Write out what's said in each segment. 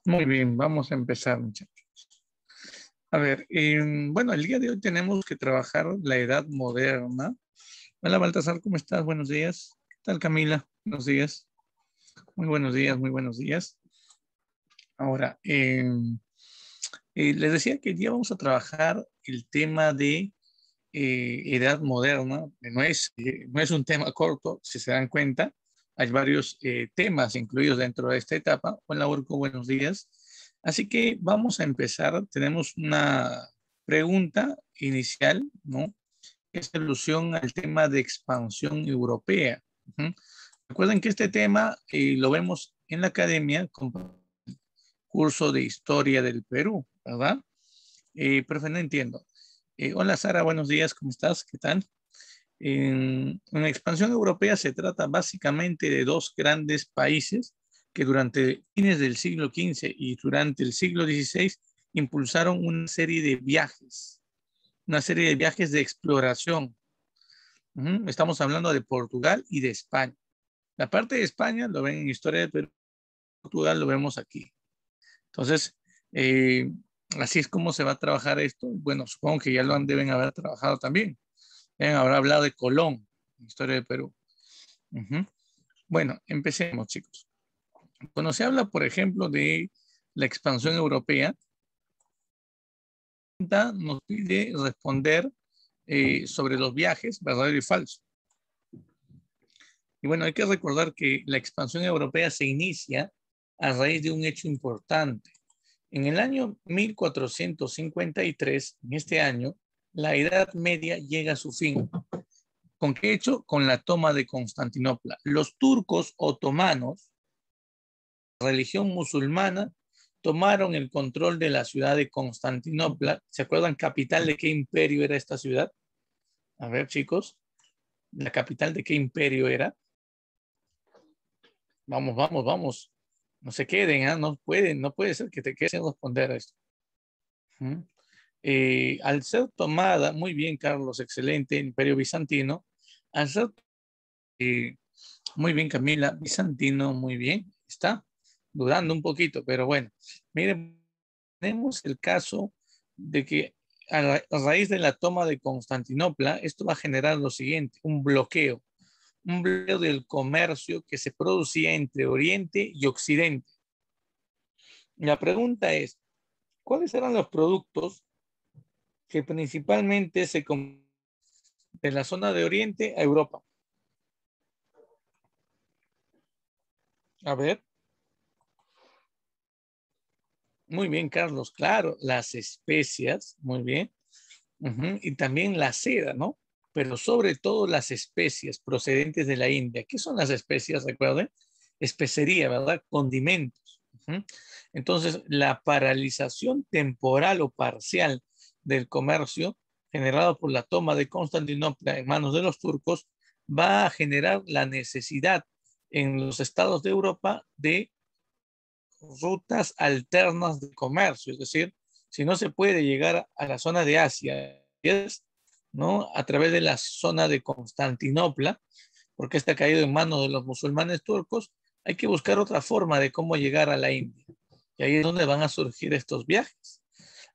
Muy bien, vamos a empezar, muchachos. A ver, bueno, el día de hoy tenemos que trabajar la edad moderna. Hola, Baltasar, ¿cómo estás? Buenos días. ¿Qué tal, Camila? Buenos días. Muy buenos días, muy buenos días. Ahora, les decía que hoy día vamos a trabajar el tema de edad moderna. No es un tema corto, si se dan cuenta. Hay varios temas incluidos dentro de esta etapa. Hola, Urco, buenos días. Así que vamos a empezar. Tenemos una pregunta inicial, ¿no? Es alusión al tema de expansión europea. Ujú. Recuerden que este tema lo vemos en la academia con curso de historia del Perú, ¿verdad? Profe, no entiendo. Hola Sara, buenos días, ¿cómo estás? ¿Qué tal? En la expansión europea se trata básicamente de dos grandes países que durante fines del siglo XV y durante el siglo XVI impulsaron una serie de viajes de exploración. Estamos hablando de Portugal y de España. La parte de España lo ven en Historia de Perú, Portugal lo vemos aquí. Entonces, eh, así es como se va a trabajar esto. Bueno, supongo que ya deben haber trabajado también. Deben haber hablado de Colón, Historia de Perú. Ujú. Bueno, empecemos, chicos. Cuando se habla, por ejemplo, de la expansión europea, nos pide responder sobre los viajes, verdadero y falso. Y bueno, hay que recordar que la expansión europea se inicia a raíz de un hecho importante. En el año 1453, en este año, la Edad Media llega a su fin. ¿Con qué hecho? Con la toma de Constantinopla. Los turcos otomanos, religión musulmana, tomaron el control de la ciudad de Constantinopla. ¿Se acuerdan capital de qué imperio era esta ciudad? A ver, chicos, la capital de qué imperio era. Vamos, vamos, vamos. No se queden, ¿eh? No puede ser que te quedes sin responder a esto. ¿Mm? Al ser tomada, muy bien, Carlos, excelente, el Imperio Bizantino, al ser, eh, muy bien, Camila, Bizantino, muy bien, está dudando un poquito, pero bueno, miren, tenemos el caso de que a raíz de la toma de Constantinopla, esto va a generar lo siguiente, un bloqueo del comercio que se producía entre Oriente y Occidente. La pregunta es, ¿cuáles eran los productos que principalmente de la zona de Oriente a Europa? A ver, muy bien, Carlos, claro, las especias, muy bien, y también la seda, ¿no? Pero sobre todo las especias procedentes de la India. ¿Qué son las especias? Recuerden, especería, ¿verdad? Condimentos. Entonces, la paralización temporal o parcial del comercio generado por la toma de Constantinopla en manos de los turcos va a generar la necesidad en los estados de Europa de rutas alternas de comercio, es decir, si no se puede llegar a la zona de Asia, ¿no? A través de la zona de Constantinopla, porque está caído en manos de los musulmanes turcos, hay que buscar otra forma de cómo llegar a la India. Y ahí es donde van a surgir estos viajes.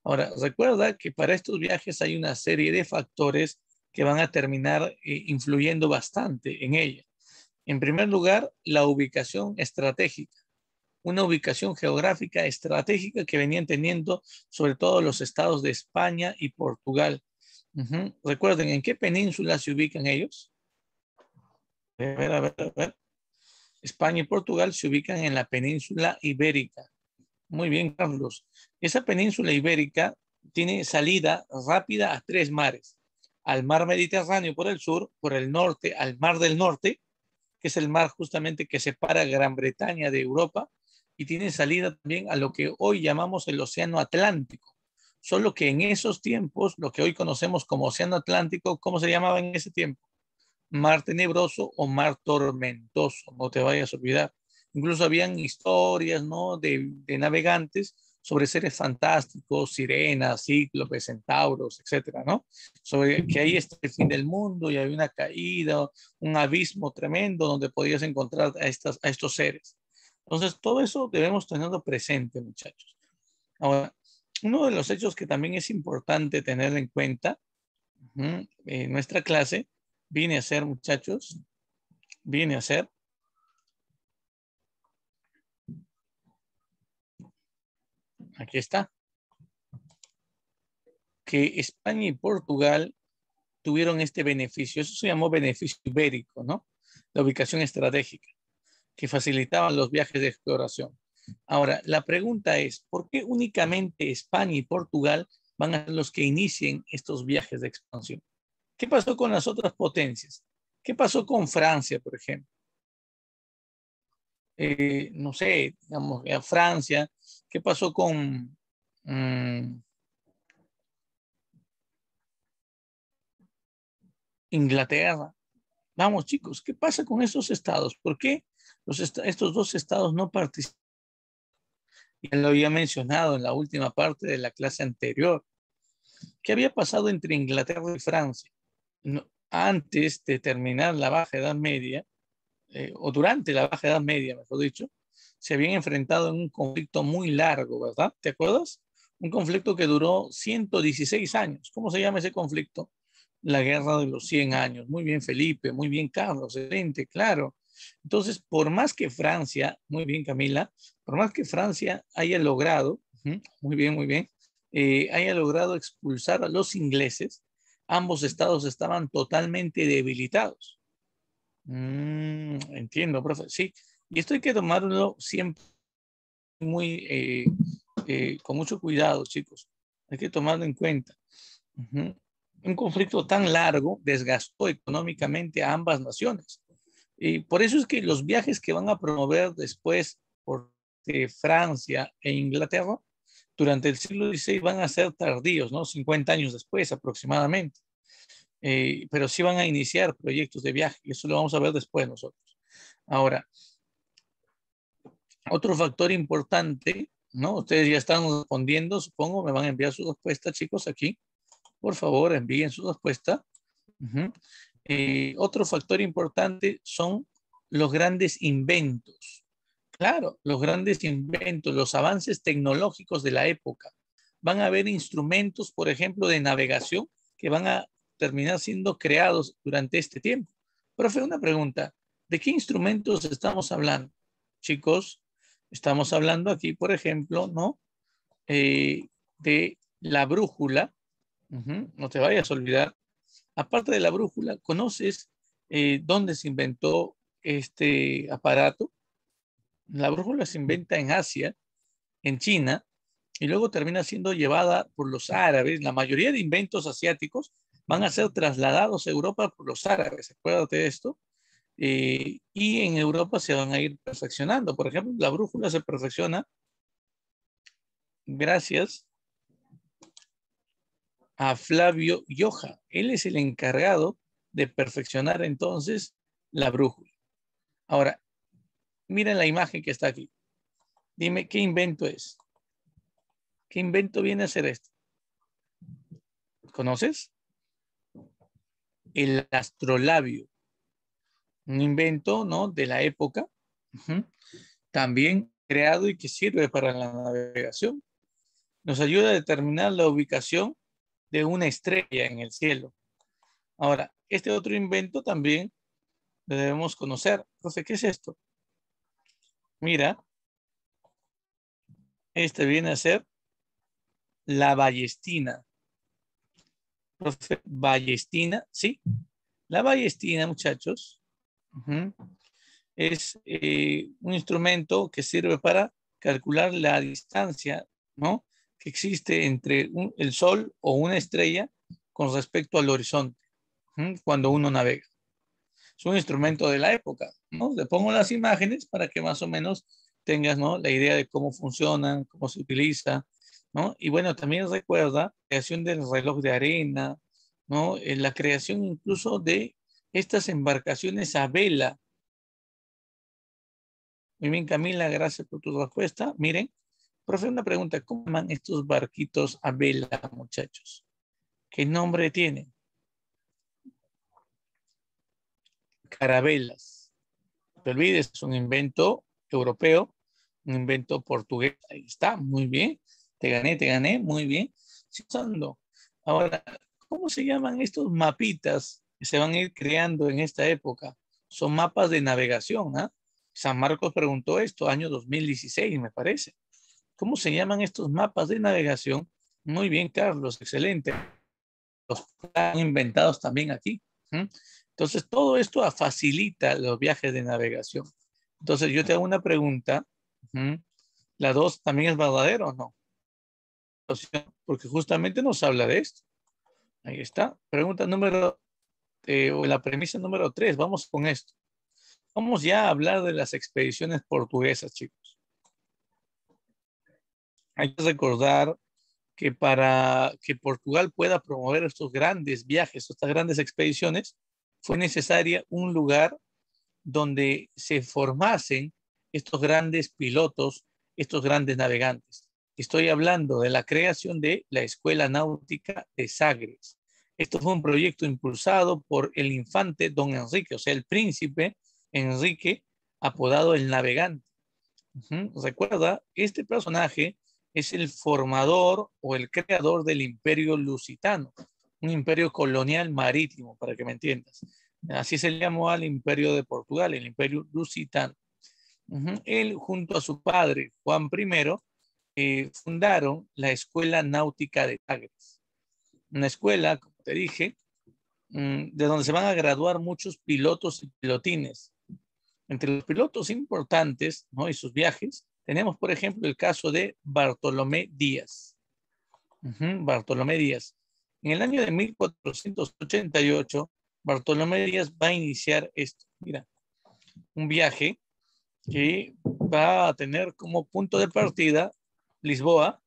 Ahora, recuerda que para estos viajes hay una serie de factores que van a terminar influyendo bastante en ella. En primer lugar, la ubicación estratégica, una ubicación geográfica estratégica que venían teniendo sobre todo los estados de España y Portugal. Recuerden, ¿en qué península se ubican ellos? A ver, a ver, a ver. España y Portugal se ubican en la península ibérica. Muy bien, Carlos. Esa península ibérica tiene salida rápida a tres mares. Al mar Mediterráneo por el sur, por el norte, al mar del norte, que es el mar justamente que separa Gran Bretaña de Europa, y tiene salida también a lo que hoy llamamos el Océano Atlántico. Solo que en esos tiempos, lo que hoy conocemos como Océano Atlántico, ¿cómo se llamaba en ese tiempo? Mar tenebroso o mar tormentoso, no te vayas a olvidar. Incluso habían historias, ¿no? De navegantes sobre seres fantásticos, sirenas, cíclopes, centauros, etcétera, ¿no? Sobre que ahí está el fin del mundo y hay una caída, un abismo tremendo donde podías encontrar a estos seres. Entonces, todo eso debemos tenerlo presente, muchachos. Ahora, uno de los hechos que también es importante tener en cuenta, en nuestra clase, viene a ser, muchachos, viene a ser, aquí está, que España y Portugal tuvieron este beneficio. Eso se llamó beneficio ibérico, ¿no? La ubicación estratégica, que facilitaban los viajes de exploración. Ahora, la pregunta es, ¿por qué únicamente España y Portugal van a ser los que inicien estos viajes de expansión? ¿Qué pasó con las otras potencias? ¿Qué pasó con Francia, por ejemplo? No sé, digamos, Francia. ¿Qué pasó con Inglaterra? Vamos, chicos, ¿qué pasa con estos estados? ¿Por qué estos dos estados no participan? Ya lo había mencionado en la última parte de la clase anterior. ¿Qué había pasado entre Inglaterra y Francia? Antes de terminar la Baja Edad Media, o durante la Baja Edad Media, mejor dicho, se habían enfrentado en un conflicto muy largo, ¿verdad? ¿Te acuerdas? Un conflicto que duró 116 años. ¿Cómo se llama ese conflicto? La Guerra de los 100 años. Muy bien, Felipe, muy bien, Carlos, excelente, claro. Entonces, por más que Francia, muy bien, Camila, por más que Francia haya logrado, muy bien, haya logrado expulsar a los ingleses, ambos estados estaban totalmente debilitados. Entiendo, profe. Sí, y esto hay que tomarlo siempre muy, con mucho cuidado, chicos. Hay que tomarlo en cuenta. Ujú. Un conflicto tan largo desgastó económicamente a ambas naciones. Y por eso es que los viajes que van a promover después por Francia e Inglaterra durante el siglo XVI van a ser tardíos, ¿no? 50 años después aproximadamente. Pero sí van a iniciar proyectos de viaje y eso lo vamos a ver después nosotros. Ahora, otro factor importante, ¿no? Ustedes ya están respondiendo, supongo, me van a enviar su respuesta, chicos, aquí. Por favor, envíen su respuesta. Uh-huh. Otro factor importante son los grandes inventos. Claro, los grandes inventos, los avances tecnológicos de la época. Van a haber instrumentos, por ejemplo, de navegación que van a terminar siendo creados durante este tiempo. Profe, una pregunta. ¿De qué instrumentos estamos hablando? Chicos, estamos hablando aquí, por ejemplo, ¿no? De la brújula. No te vayas a olvidar. Aparte de la brújula, ¿conoces dónde se inventó este aparato? La brújula se inventa en Asia, en China, y luego termina siendo llevada por los árabes. La mayoría de inventos asiáticos van a ser trasladados a Europa por los árabes. Acuérdate de esto. Y en Europa se van a ir perfeccionando. Por ejemplo, la brújula se perfecciona gracias a Flavio Joja. Él es el encargado de perfeccionar entonces la brújula. Ahora, miren la imagen que está aquí. Dime, ¿qué invento es? ¿Qué invento viene a ser esto? ¿Conoces? El astrolabio. Un invento, ¿no? De la época. También creado y que sirve para la navegación. Nos ayuda a determinar la ubicación de una estrella en el cielo. Ahora, este otro invento también lo debemos conocer. Profe, ¿qué es esto? Mira, este viene a ser la ballestina. Profe, ballestina, ¿sí? La ballestina, muchachos, es un instrumento que sirve para calcular la distancia, ¿no? Que existe entre el Sol o una estrella con respecto al horizonte, cuando uno navega. Es un instrumento de la época, ¿no? Le pongo las imágenes para que más o menos tengas, ¿no? La idea de cómo funcionan, cómo se utiliza, ¿no? Y bueno, también recuerda la creación del reloj de arena, ¿no? La creación incluso de estas embarcaciones a vela. Muy bien, Camila, gracias por tu respuesta. Miren, profe, una pregunta, ¿cómo llaman estos barquitos a vela, muchachos? ¿Qué nombre tienen? Carabelas. No te olvides, es un invento europeo Un invento portugués. Ahí está, muy bien. Te gané, muy bien. Sí, usando. Ahora, ¿cómo se llaman estos mapitas que se van a ir creando en esta época? Son mapas de navegación, ¿ah? San Marcos preguntó esto, año 2016, me parece. ¿Cómo se llaman estos mapas de navegación? Muy bien, Carlos, excelente. Los han inventados también aquí. ¿Mm? Entonces, todo esto facilita los viajes de navegación. Entonces, yo te hago una pregunta. ¿Mm? ¿La dos también es verdadero o no? Porque justamente nos habla de esto. Ahí está. Pregunta número, o la premisa número 3. Vamos con esto. Vamos ya a hablar de las expediciones portuguesas, chicos. Hay que recordar que para que Portugal pueda promover estos grandes viajes, estas grandes expediciones, fue necesaria un lugar donde se formasen estos grandes pilotos, estos grandes navegantes. Estoy hablando de la creación de la Escuela Náutica de Sagres. Esto fue un proyecto impulsado por el infante Don Enrique, o sea, el príncipe Enrique, apodado el Navegante. Recuerda, este personaje es el formador o el creador del Imperio Lusitano, un imperio colonial marítimo, para que me entiendas. Así se llamó al Imperio de Portugal, el Imperio Lusitano. Él, junto a su padre, Juan I, fundaron la Escuela Náutica de Sagres. Una escuela, como te dije, de donde se van a graduar muchos pilotos y pilotines. Entre los pilotos importantes, ¿no? Y sus viajes, tenemos, por ejemplo, el caso de Bartolomé Díaz. Bartolomé Díaz. En el año de 1488, Bartolomé Díaz va a iniciar esto. Mira, un viaje que va a tener como punto de partida Lisboa,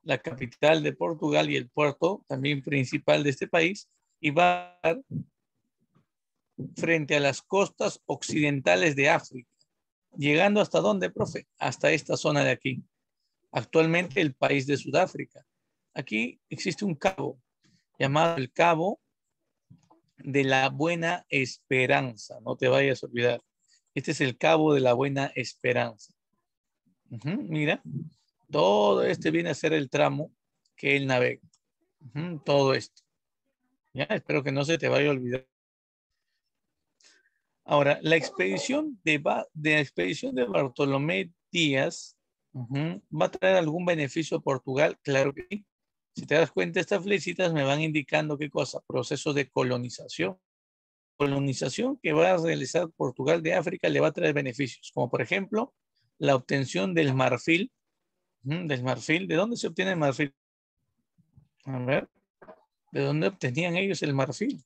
la capital de Portugal y el puerto también principal de este país, y va a estar frente a las costas occidentales de África. Llegando hasta dónde, profe? Hasta esta zona de aquí. Actualmente el país de Sudáfrica. Aquí existe un cabo llamado el Cabo de la Buena Esperanza. No te vayas a olvidar. Este es el Cabo de la Buena Esperanza. Mira, todo este viene a ser el tramo que él navega. Todo esto. Ya, espero que no se te vaya a olvidar. Ahora, la expedición de Bartolomé Díaz va a traer algún beneficio a Portugal, claro que sí. Si te das cuenta, estas flechitas me van indicando qué cosa, proceso de colonización. Colonización que va a realizar Portugal de África le va a traer beneficios, como por ejemplo la obtención del marfil. Del marfil. ¿De dónde se obtiene el marfil? A ver, ¿de dónde obtenían ellos el marfil?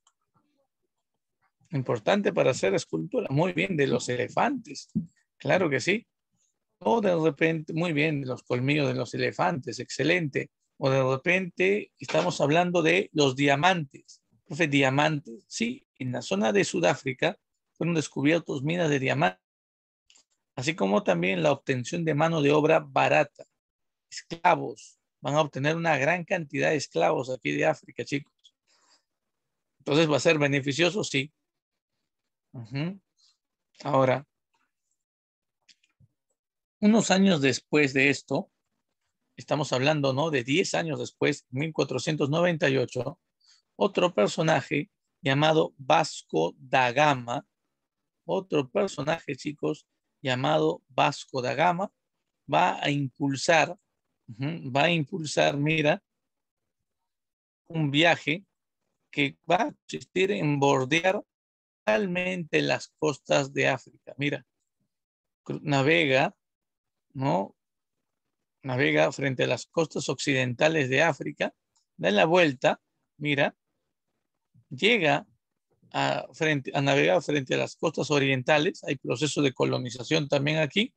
Importante para hacer escultura. Muy bien, de los elefantes. Claro que sí. O de repente, muy bien, de los colmillos de los elefantes. Excelente. O de repente estamos hablando de los diamantes. Profe, diamantes. Sí, en la zona de Sudáfrica fueron descubiertos minas de diamantes, así como también la obtención de mano de obra barata. Esclavos. Van a obtener una gran cantidad de esclavos aquí de África, chicos. Entonces va a ser beneficioso, sí. Ahora, unos años después de esto, estamos hablando, ¿no? De 10 años después, 1498, otro personaje llamado Vasco da Gama, otro personaje, chicos, llamado Vasco da Gama, va a impulsar, mira, un viaje que va a consistir en bordear realmente las costas de África. Mira, navega, ¿no? Navega frente a las costas occidentales de África, da la vuelta, mira, llega a navegar frente a las costas orientales, hay proceso de colonización también aquí,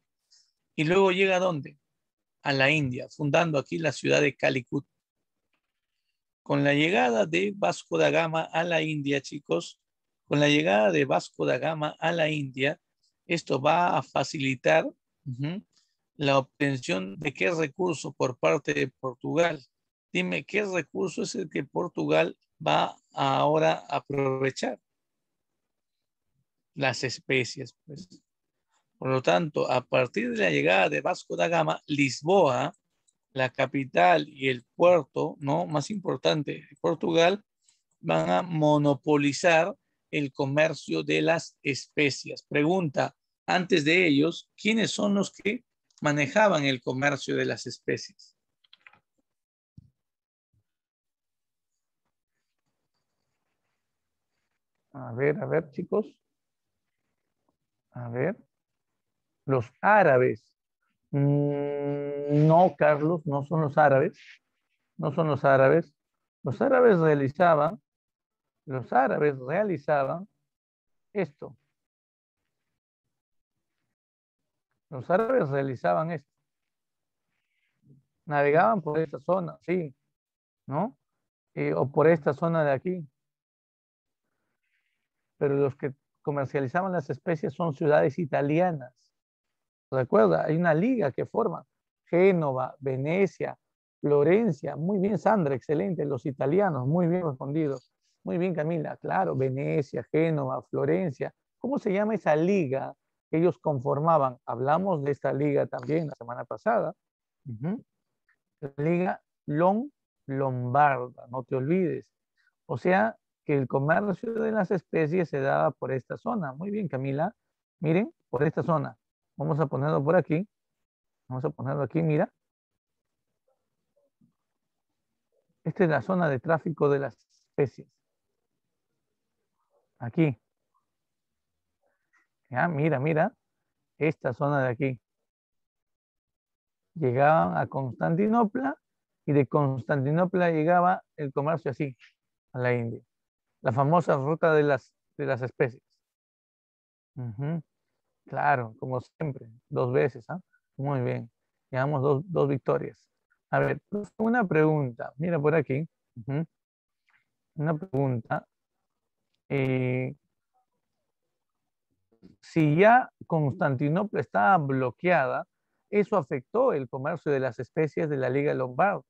y luego llega ¿a dónde? A la India, fundando aquí la ciudad de Calicut. Con la llegada de Vasco da Gama a la India, chicos, con la llegada de Vasco da Gama a la India, esto va a facilitar la obtención de qué recurso por parte de Portugal. Dime, ¿qué recurso es el que Portugal va ahora a aprovechar? Las especies, pues. Por lo tanto, a partir de la llegada de Vasco da Gama, Lisboa, la capital y el puerto, ¿no?, más importante de Portugal, van a monopolizar el comercio de las especias. Pregunta, antes de ellos, ¿quiénes son los que manejaban el comercio de las especies? A ver, chicos. A ver. Los árabes. No, Carlos, no son los árabes. No son los árabes. Los árabes realizaban, los árabes realizaban esto. Los árabes realizaban esto. Navegaban por esta zona, sí, ¿no? O por esta zona de aquí. Pero los que comercializaban las especies son ciudades italianas. Recuerda, hay una liga que forman Génova, Venecia, Florencia. Muy bien, Sandra, excelente. Los italianos, muy bien respondidos. Muy bien, Camila. Claro, Venecia, Génova, Florencia. ¿Cómo se llama esa liga que ellos conformaban? Hablamos de esta liga también la semana pasada. La liga Lombarda, no te olvides. O sea, que el comercio de las especies se daba por esta zona. Muy bien, Camila. Miren, por esta zona. Vamos a ponerlo por aquí. Vamos a ponerlo aquí, mira. Esta es la zona de tráfico de las especies. Aquí. Ya, mira, mira. Esta zona de aquí. Llegaban a Constantinopla y de Constantinopla llegaba el comercio así, a la India. La famosa ruta de las especies. Ujú. Claro, como siempre, dos veces, ¿ah? Muy bien. Llevamos dos victorias. A ver, pues, una pregunta. Mira por aquí. Ujú. Una pregunta. Eh, si ya Constantinopla estaba bloqueada, eso afectó el comercio de las especies de la Liga Lombarda.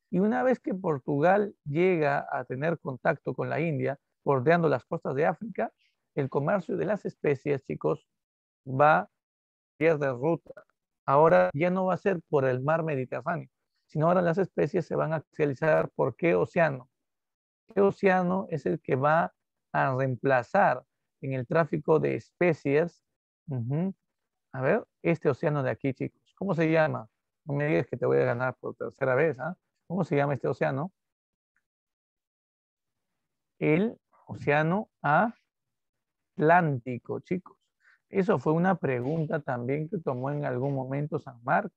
Y una vez que Portugal llega a tener contacto con la India, bordeando las costas de África, el comercio de las especies, chicos, va pierde ruta. Ahora ya no va a ser por el mar Mediterráneo, sino ahora las especies se van a especializar por qué océano. ¿Qué océano es el que va a reemplazar en el tráfico de especies? Ujú. A ver, este océano de aquí, chicos, ¿cómo se llama? No me digas que te voy a ganar por tercera vez, ¿ah? ¿Cómo se llama este océano? El océano Atlántico, chicos. Eso fue una pregunta también que tomó en algún momento San Marcos,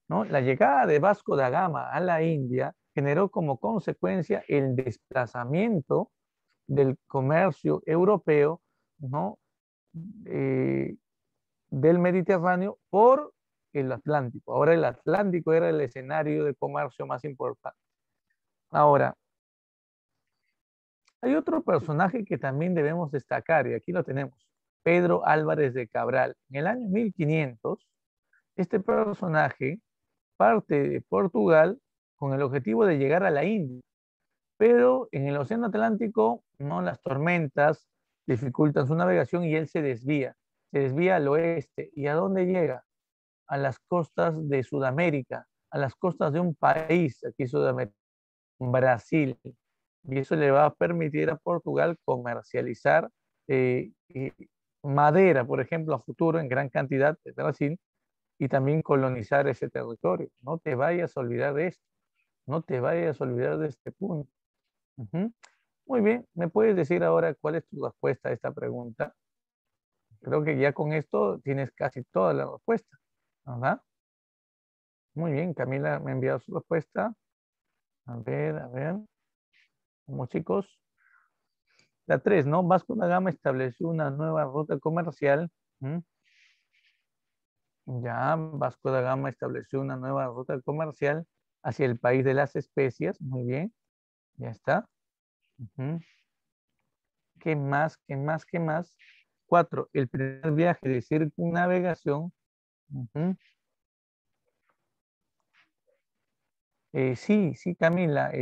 ¿no? La llegada de Vasco da Gama a la India generó como consecuencia el desplazamiento del comercio europeo, ¿no? Eh, del Mediterráneo por el Atlántico. Ahora el Atlántico era el escenario de comercio más importante. Ahora, hay otro personaje que también debemos destacar, y aquí lo tenemos, Pedro Álvarez de Cabral. En el año 1500, este personaje parte de Portugal con el objetivo de llegar a la India, pero en el Océano Atlántico, no, las tormentas dificultan su navegación y él se desvía al oeste. ¿Y a dónde llega? A las costas de Sudamérica, a las costas de un país aquí en Sudamérica, Brasil. Y eso le va a permitir a Portugal comercializar madera, por ejemplo, a futuro en gran cantidad de Brasil y también colonizar ese territorio. No te vayas a olvidar de esto, no te vayas a olvidar de este punto. Ujú. Muy bien, ¿me puedes decir ahora cuál es tu respuesta a esta pregunta? Creo que ya con esto tienes casi toda la respuesta, ¿verdad? Muy bien, Camila me ha enviado su respuesta. A ver, como chicos. La 3, ¿no? Vasco da Gama estableció una nueva ruta comercial. ¿Mm? Ya, Vasco da Gama estableció una nueva ruta comercial hacia el país de las especias. Muy bien, ya está. Ujú. ¿Qué más? ¿Qué más? ¿Qué más? 4, el primer viaje de circunnavegación. Ujú. Sí, sí, Camila,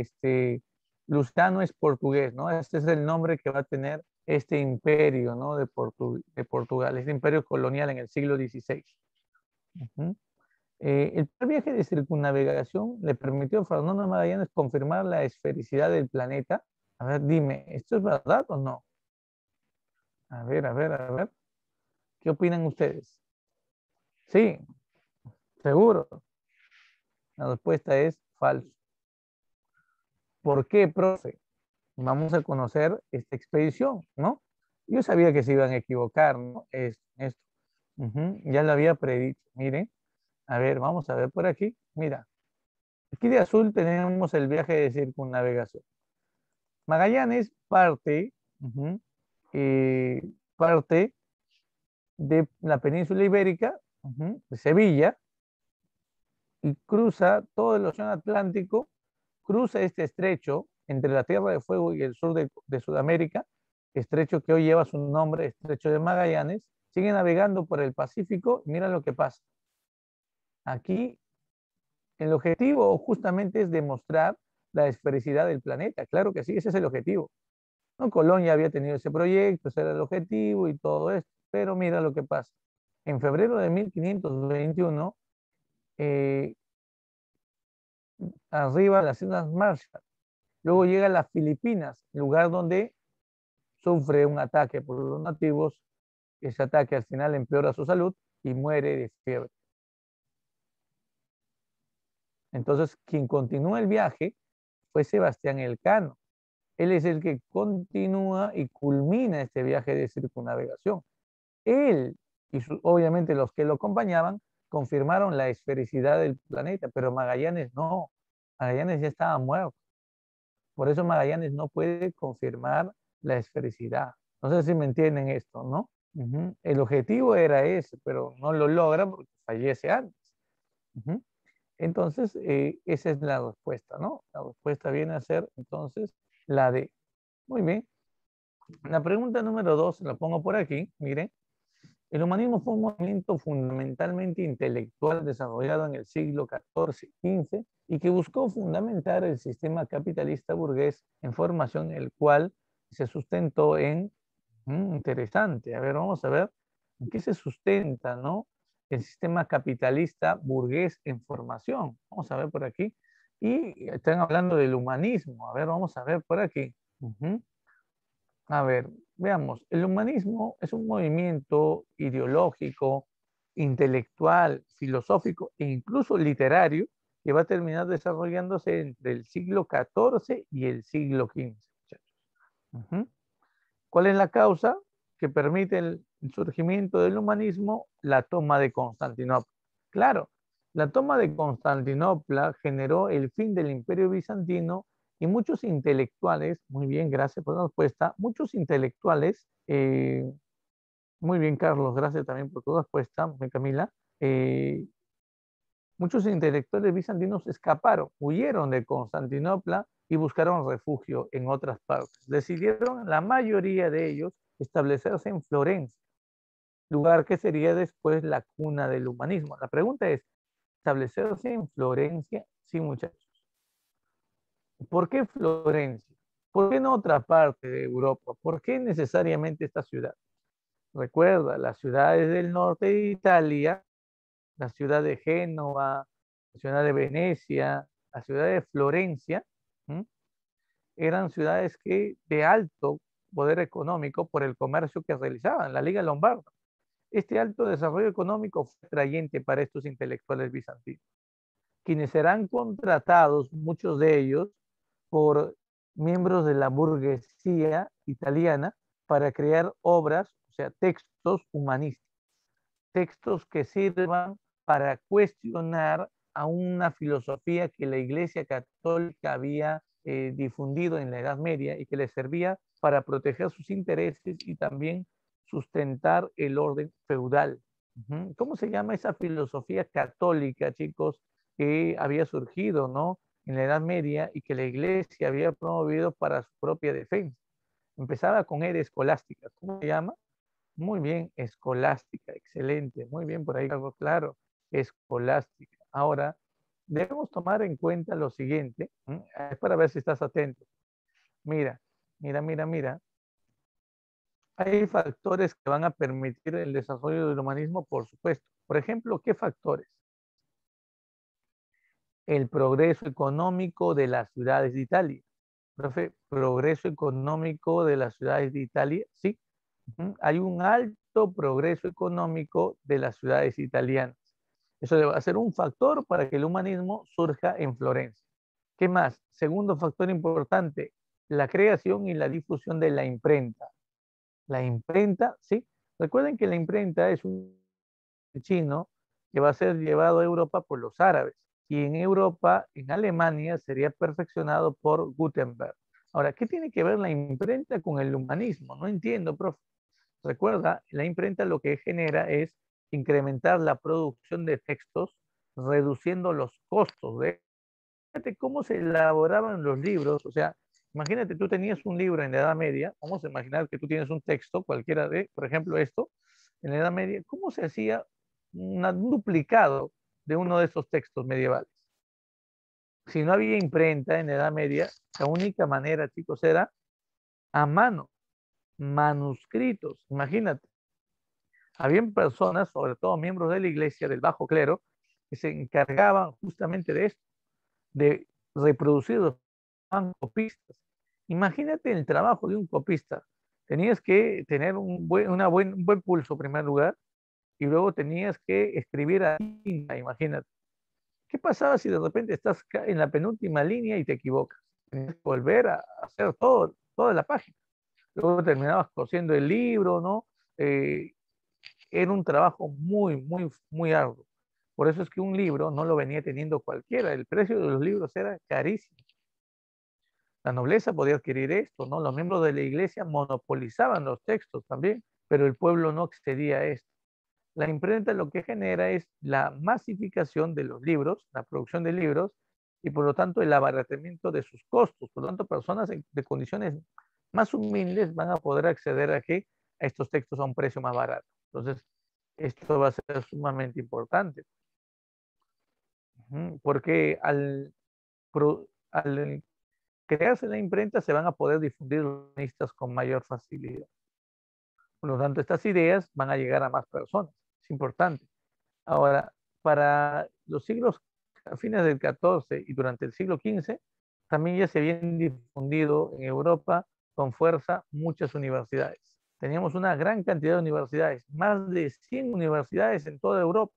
Luzano es portugués, ¿no? Este es el nombre que va a tener este imperio, ¿no? de Portugal, este imperio colonial en el siglo XVI. Ujú. El primer viaje de circunnavegación le permitió a Fernando Magallanes confirmar la esfericidad del planeta. A ver, dime, ¿esto es verdad o no? A ver, a ver, a ver. ¿Qué opinan ustedes? Sí, seguro. La respuesta es falso. ¿Por qué, profe? Vamos a conocer esta expedición, ¿no? Yo sabía que se iban a equivocar, ¿no? Esto. Ya lo había predicho. Miren, a ver, vamos a ver por aquí. Mira, aquí de azul tenemos el viaje de circunnavegación. Magallanes ujú, eh, parte de la península ibérica, de Sevilla, y cruza todo el océano Atlántico, cruza este estrecho entre la Tierra de Fuego y el sur de Sudamérica, estrecho que hoy lleva su nombre, estrecho de Magallanes, sigue navegando por el Pacífico y mira lo que pasa. Aquí el objetivo justamente es demostrar la esfericidad del planeta. Claro que sí, ese es el objetivo. ¿No? Colón ya había tenido ese proyecto, ese era el objetivo y todo esto, pero mira lo que pasa. En febrero de 1521, eh, arriba las Islas Marshall, luego llega a las Filipinas, lugar donde sufre un ataque por los nativos. Ese ataque al final empeora su salud y muere de fiebre. Entonces, quien continúa el viaje fue Sebastián Elcano. Él es el que continúa y culmina este viaje de circunnavegación. Él y obviamente los que lo acompañaban confirmaron la esfericidad del planeta, pero Magallanes no. Magallanes ya estaba muerto. Por eso Magallanes no puede confirmar la esfericidad. No sé si me entienden esto, ¿no? El objetivo era ese, pero no lo logra porque fallece antes. Entonces, esa es la respuesta, ¿no? La respuesta viene a ser entonces la D. Muy bien. La pregunta número 2 la pongo por aquí. Miren, el humanismo fue un movimiento fundamentalmente intelectual desarrollado en el siglo XIV-XV y que buscó fundamentar el sistema capitalista burgués en formación, el cual se sustentó en, interesante, a ver, vamos a ver, ¿en qué se sustenta, no? El sistema capitalista burgués en formación. Vamos a ver por aquí. Y están hablando del humanismo. A ver, vamos a ver por aquí. A ver, veamos, el humanismo es un movimiento ideológico, intelectual, filosófico e incluso literario que va a terminar desarrollándose entre el siglo XIV y el siglo XV. Muchachos. ¿Cuál es la causa que permite el surgimiento del humanismo? La toma de Constantinopla. Claro, la toma de Constantinopla generó el fin del Imperio Bizantino y muchos intelectuales, muy bien, gracias por la respuesta, muchos intelectuales, muy bien Carlos, gracias también por tu respuesta, Camila, eh, muchos intelectuales bizantinos escaparon, huyeron de Constantinopla y buscaron refugio en otras partes. Decidieron, la mayoría de ellos, establecerse en Florencia, lugar que sería después la cuna del humanismo. La pregunta es, ¿establecerse en Florencia? Sí, muchachos. ¿Por qué Florencia? ¿Por qué no otra parte de Europa? ¿Por qué necesariamente esta ciudad? Recuerda, las ciudades del norte de Italia, la ciudad de Génova, la ciudad de Venecia, la ciudad de Florencia, ¿m? Eran ciudades que de alto poder económico por el comercio que realizaban, la Liga Lombarda. Este alto desarrollo económico fue atrayente para estos intelectuales bizantinos, quienes serán contratados, muchos de ellos, por miembros de la burguesía italiana para crear obras, o sea, textos humanísticos, textos que sirvan para cuestionar a una filosofía que la Iglesia Católica había difundido en la Edad Media y que le servía para proteger sus intereses y también sustentar el orden feudal. ¿Cómo se llama esa filosofía católica, chicos, que había surgido, ¿no? En la Edad Media y que la Iglesia había promovido para su propia defensa? Empezaba con era escolástica. ¿Cómo se llama? Muy bien, escolástica, excelente. Muy bien, por ahí algo claro, escolástica. Ahora, debemos tomar en cuenta lo siguiente, es para ver si estás atento. Mira, mira, mira, mira. Hay factores que van a permitir el desarrollo del humanismo, por supuesto. Por ejemplo, ¿qué factores? El progreso económico de las ciudades de Italia. Profe, progreso económico de las ciudades de Italia, sí. Hay un alto progreso económico de las ciudades italianas. Eso va a ser un factor para que el humanismo surja en Florencia. ¿Qué más? Segundo factor importante, la creación y la difusión de la imprenta. La imprenta, sí. Recuerden que la imprenta es un chino que va a ser llevado a Europa por los árabes y en Europa, en Alemania, sería perfeccionado por Gutenberg. Ahora, ¿qué tiene que ver la imprenta con el humanismo? No entiendo, profe. Recuerda, la imprenta lo que genera es incrementar la producción de textos, reduciendo los costos de... Fíjate cómo se elaboraban los libros, o sea, imagínate, tú tenías un libro en la Edad Media, vamos a imaginar que tú tienes un texto, cualquiera de, por ejemplo, esto, en la Edad Media, ¿cómo se hacía un duplicado de uno de esos textos medievales? Si no había imprenta en la Edad Media, la única manera, chicos, era a mano, manuscritos, imagínate. Habían personas, sobre todo miembros de la iglesia, del bajo clero, que se encargaban justamente de esto, de reproducir los copistas. Imagínate el trabajo de un copista. Tenías que tener un buen pulso en primer lugar y luego tenías que escribir a tinta, imagínate. ¿Qué pasaba si de repente estás en la penúltima línea y te equivocas? Tenías que volver a hacer toda la página. Luego terminabas cosiendo el libro, ¿no? Era un trabajo muy, muy, muy arduo. Por eso es que un libro no lo venía teniendo cualquiera. El precio de los libros era carísimo. La nobleza podía adquirir esto, ¿no? Los miembros de la iglesia monopolizaban los textos también, pero el pueblo no accedía a esto. La imprenta lo que genera es la masificación de los libros, la producción de libros, y por lo tanto el abaratamiento de sus costos. Por lo tanto, personas de condiciones más humildes van a poder acceder a estos textos a un precio más barato. Entonces, esto va a ser sumamente importante, porque al crearse la imprenta se van a poder difundir los listas con mayor facilidad. Por lo tanto, estas ideas van a llegar a más personas. Es importante. Ahora, para los siglos a fines del XIV y durante el siglo XV, también ya se habían difundido en Europa con fuerza muchas universidades. Teníamos una gran cantidad de universidades, más de 100 universidades en toda Europa,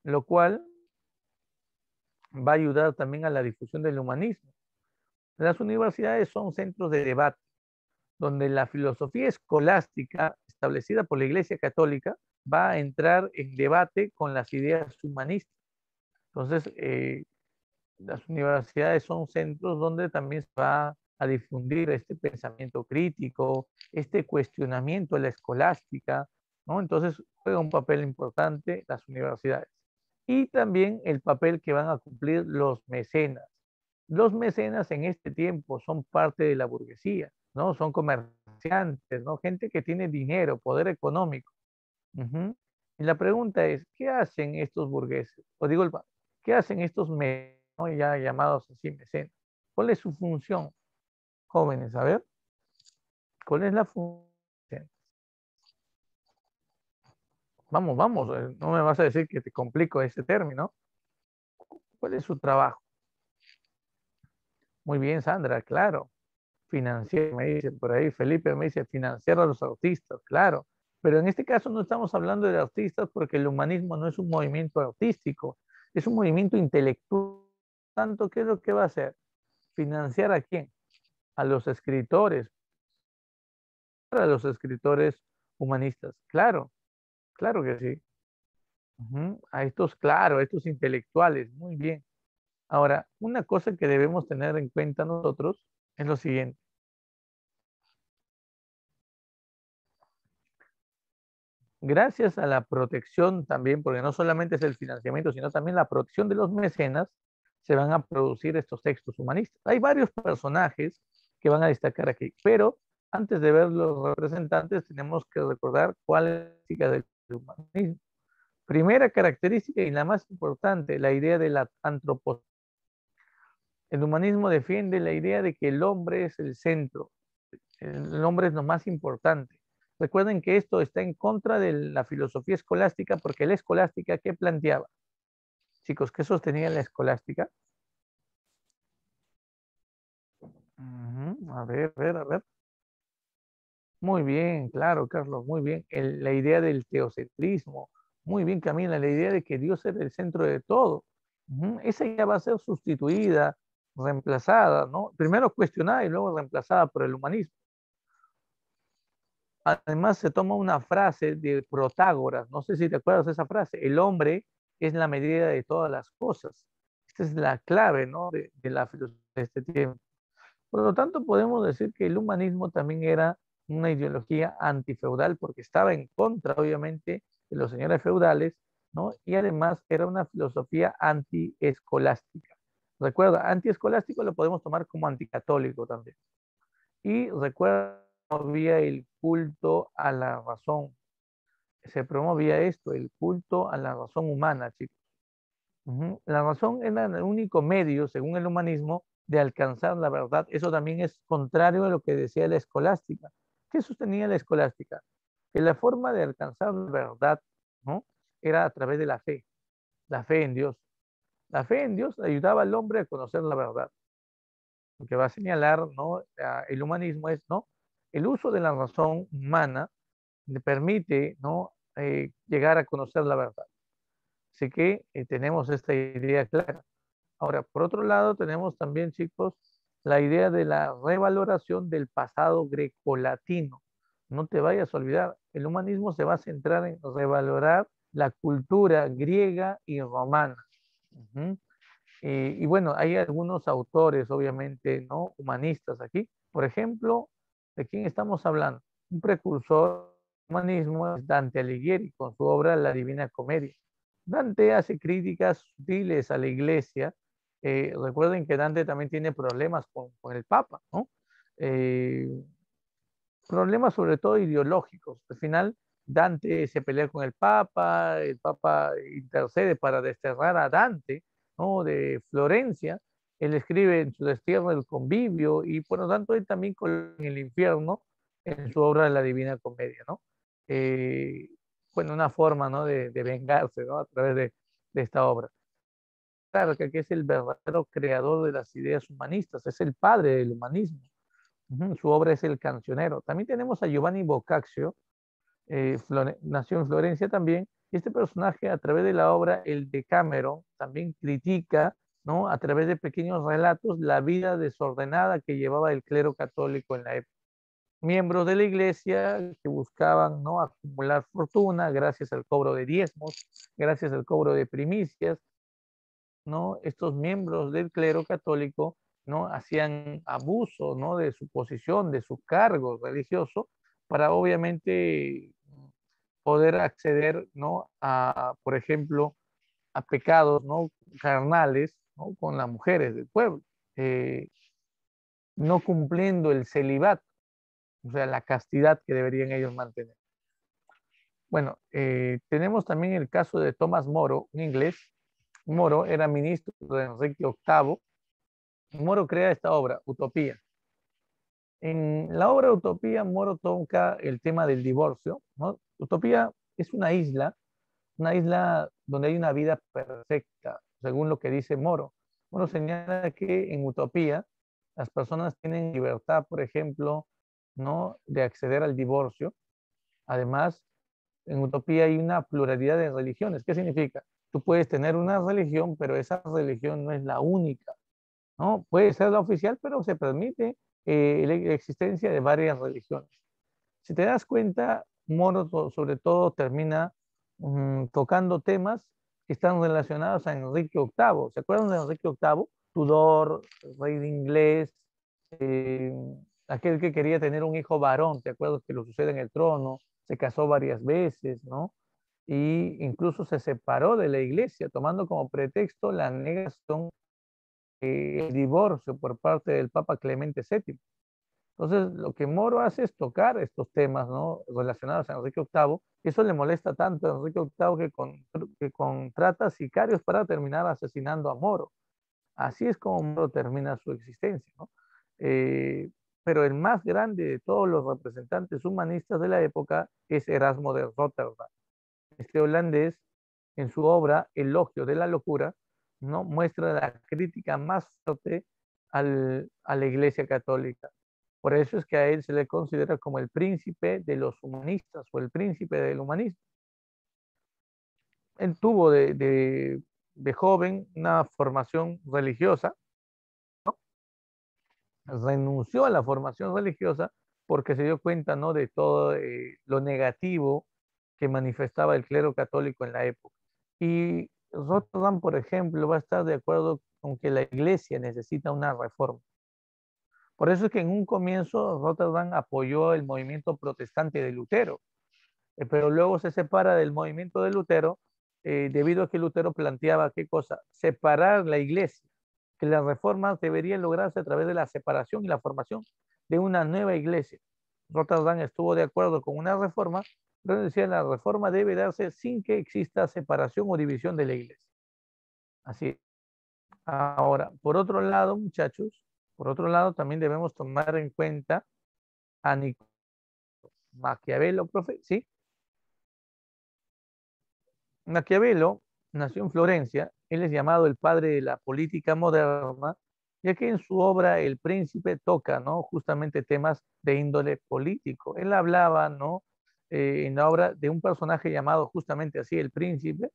lo cual va a ayudar también a la difusión del humanismo. Las universidades son centros de debate, donde la filosofía escolástica establecida por la Iglesia Católica va a entrar en debate con las ideas humanistas. Entonces, las universidades son centros donde también se va a difundir este pensamiento crítico, este cuestionamiento a la escolástica, ¿no? Entonces, juega un papel importante las universidades. Y también el papel que van a cumplir los mecenas. Los mecenas en este tiempo son parte de la burguesía, ¿no? Son comerciantes, ¿no? Gente que tiene dinero, poder económico. Ujú. Y la pregunta es, ¿qué hacen estos burgueses? O digo, ¿qué hacen estos mecenas, ¿no? Ya llamados así mecenas? ¿Cuál es su función, jóvenes? A ver, ¿cuál es la función? Vamos, vamos, no me vas a decir que te complico ese término. ¿Cuál es su trabajo? Muy bien, Sandra, claro. Financiero, me dice por ahí, Felipe me dice financiar a los artistas, claro. Pero en este caso no estamos hablando de artistas porque el humanismo no es un movimiento artístico, es un movimiento intelectual. Tanto, ¿qué es lo que va a hacer? ¿Financiar a quién? A los escritores, a los escritores humanistas. Claro, claro que sí. A estos, claro, a estos intelectuales, muy bien. Ahora, una cosa que debemos tener en cuenta nosotros es lo siguiente. Gracias a la protección también, porque no solamente es el financiamiento, sino también la protección de los mecenas, se van a producir estos textos humanistas. Hay varios personajes que van a destacar aquí, pero antes de ver los representantes, tenemos que recordar cuál es la característica del humanismo. Primera característica y la más importante, la idea de la antropología. El humanismo defiende la idea de que el hombre es el centro, el hombre es lo más importante. Recuerden que esto está en contra de la filosofía escolástica, porque la escolástica, ¿qué planteaba? Chicos, ¿qué sostenía la escolástica? A ver, a ver, a ver. Muy bien, claro, Carlos, muy bien. La idea del teocentrismo, muy bien, Camila, la idea de que Dios es el centro de todo. Esa ya va a ser sustituida, reemplazada, ¿no? Primero cuestionada y luego reemplazada por el humanismo. Además, se toma una frase de Protágoras, no sé si te acuerdas de esa frase, el hombre es la medida de todas las cosas. Esta es la clave, ¿no? de la filosofía de este tiempo. Por lo tanto, podemos decir que el humanismo también era una ideología antifeudal porque estaba en contra, obviamente, de los señores feudales, ¿no? Y además era una filosofía antiescolástica. Recuerda, antiescolástico lo podemos tomar como anticatólico también. Y recuerda, promovía el culto a la razón. Se promovía esto, el culto a la razón humana, chicos. La razón era el único medio, según el humanismo, de alcanzar la verdad. Eso también es contrario a lo que decía la escolástica. ¿Qué sostenía la escolástica? Que la forma de alcanzar la verdad, ¿no? Era a través de la fe en Dios. La fe en Dios ayudaba al hombre a conocer la verdad. Lo que va a señalar, ¿no? El humanismo es, ¿no? El uso de la razón humana le permite, ¿no? Llegar a conocer la verdad. Así que tenemos esta idea clara. Ahora, por otro lado, tenemos también, chicos, la idea de la revaloración del pasado grecolatino. No te vayas a olvidar, el humanismo se va a centrar en revalorar la cultura griega y romana. Ujú. Y bueno, hay algunos autores, obviamente, ¿no? Humanistas aquí. Por ejemplo, ¿de quién estamos hablando? Un precursor del humanismo es Dante Alighieri, con su obra La Divina Comedia. Dante hace críticas sutiles a la iglesia. Recuerden que Dante también tiene problemas con el Papa, ¿no? Eh, Problemas sobre todo ideológicos. Al final, Dante se pelea con el Papa intercede para desterrar a Dante, ¿no? De Florencia. Él escribe en su destierro el convivio y por lo tanto él también coloca en el infierno en su obra La Divina Comedia, ¿no? Eh, bueno, una forma, ¿no? de vengarse, ¿no? A través de esta obra. Claro que es el verdadero creador de las ideas humanistas, es el padre del humanismo. Su obra es El Cancionero. También tenemos a Giovanni Boccaccio, nació en Florencia también. Y este personaje, a través de la obra El Decameron, también critica, ¿no? A través de pequeños relatos, la vida desordenada que llevaba el clero católico en la época. Miembros de la iglesia que buscaban, ¿no? Acumular fortuna gracias al cobro de diezmos, gracias al cobro de primicias, ¿no? Estos miembros del clero católico, ¿no? Hacían abuso, ¿no? De su posición, de su cargo religioso, para obviamente poder acceder, ¿no? A, por ejemplo, a pecados, ¿no? Carnales, ¿no? Con las mujeres del pueblo, eh, no cumpliendo el celibato, o sea, la castidad que deberían ellos mantener. Bueno, tenemos también el caso de Thomas Moro, un inglés. Moro era ministro de Enrique VIII. Moro crea esta obra, Utopía. En la obra Utopía, Moro toca el tema del divorcio, ¿no? Utopía es una isla donde hay una vida perfecta, según lo que dice Moro. Moro señala que en Utopía las personas tienen libertad, por ejemplo, ¿no? De acceder al divorcio. Además, en Utopía hay una pluralidad de religiones. ¿Qué significa? Tú puedes tener una religión, pero esa religión no es la única, ¿no? Puede ser la oficial, pero se permite la existencia de varias religiones. Si te das cuenta, Moro sobre todo termina tocando temas que están relacionados a Enrique VIII. ¿Se acuerdan de Enrique VIII? Tudor, rey de inglés, eh, aquel que quería tener un hijo varón, ¿te acuerdas que lo sucede en el trono? Se casó varias veces, ¿no? Y incluso se separó de la iglesia, tomando como pretexto la negación el divorcio por parte del Papa Clemente VII. Entonces, lo que Moro hace es tocar estos temas, ¿no? Relacionados a Enrique VIII. Eso le molesta tanto a Enrique VIII que contrata sicarios para terminar asesinando a Moro. Así es como Moro termina su existencia, ¿no? pero el más grande de todos los representantes humanistas de la época es Erasmo de Rotterdam. Este holandés, en su obra Elogio de la locura, ¿no? Muestra la crítica más fuerte a la Iglesia Católica. Por eso es que a él se le considera como el príncipe de los humanistas o el príncipe del humanismo. Él tuvo de joven una formación religiosa, ¿no? Renunció a la formación religiosa porque se dio cuenta, ¿no?, de todo lo negativo que manifestaba el clero católico en la época. Y Rotterdam, por ejemplo, va a estar de acuerdo con que la iglesia necesita una reforma. Por eso es que en un comienzo Rotterdam apoyó el movimiento protestante de Lutero, pero luego se separa del movimiento de Lutero debido a que Lutero planteaba qué cosa, separar la iglesia, que las reformas deberían lograrse a través de la separación y la formación de una nueva iglesia. Rotterdam estuvo de acuerdo con una reforma, pero decía la reforma debe darse sin que exista separación o división de la iglesia. Así. Ahora, por otro lado, muchachos, por otro lado también debemos tomar en cuenta a Maquiavelo, profe, ¿sí? Maquiavelo nació en Florencia, él es llamado el padre de la política moderna, ya que en su obra El Príncipe toca, ¿no?, justamente temas de índole político. Él hablaba, ¿no?, en la obra de un personaje llamado justamente así, el Príncipe,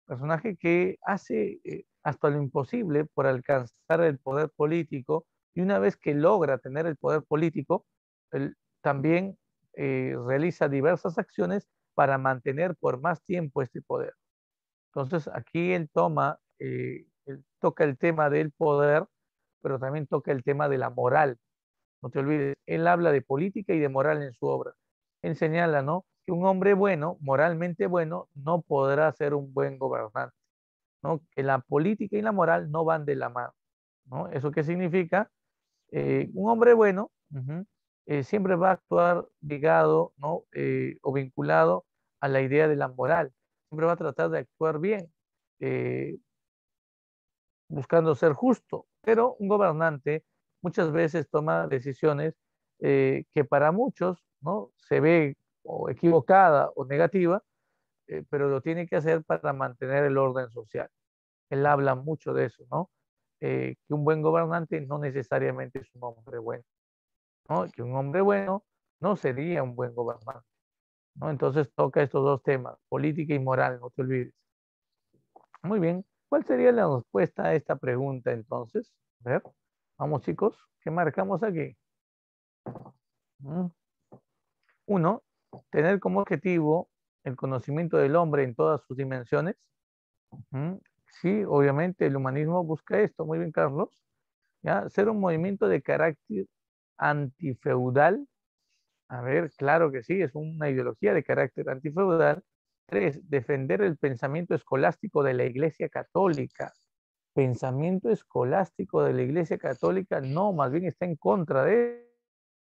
personaje que hace hasta lo imposible por alcanzar el poder político y una vez que logra tener el poder político, él también realiza diversas acciones para mantener por más tiempo este poder. Entonces aquí él toca el tema del poder, pero también toca el tema de la moral. No te olvides, él habla de política y de moral en su obra. Él señala, ¿no?, que un hombre bueno, moralmente bueno, no podrá ser un buen gobernante, ¿no? Que la política y la moral no van de la mano, ¿no? ¿Eso qué significa? Un hombre bueno siempre va a actuar ligado, ¿no?, o vinculado a la idea de la moral. Siempre va a tratar de actuar bien, eh, buscando ser justo, pero un gobernante muchas veces toma decisiones que para muchos, ¿no?, se ve o equivocada o negativa, pero lo tiene que hacer para mantener el orden social. Él habla mucho de eso, ¿no? Que un buen gobernante no necesariamente es un hombre bueno, ¿no? Que un hombre bueno no sería un buen gobernante, ¿no? Entonces toca estos dos temas, política y moral, no te olvides. Muy bien. ¿Cuál sería la respuesta a esta pregunta entonces? A ver, vamos chicos, ¿qué marcamos aquí? Mm. Uno, tener como objetivo el conocimiento del hombre en todas sus dimensiones. Sí, obviamente el humanismo busca esto. Muy bien, Carlos. ¿Ya? Ser un movimiento de carácter antifeudal. A ver, claro que sí, es una ideología de carácter antifeudal. Tres, defender el pensamiento escolástico de la Iglesia Católica. Pensamiento escolástico de la Iglesia Católica, no, más bien está en contra de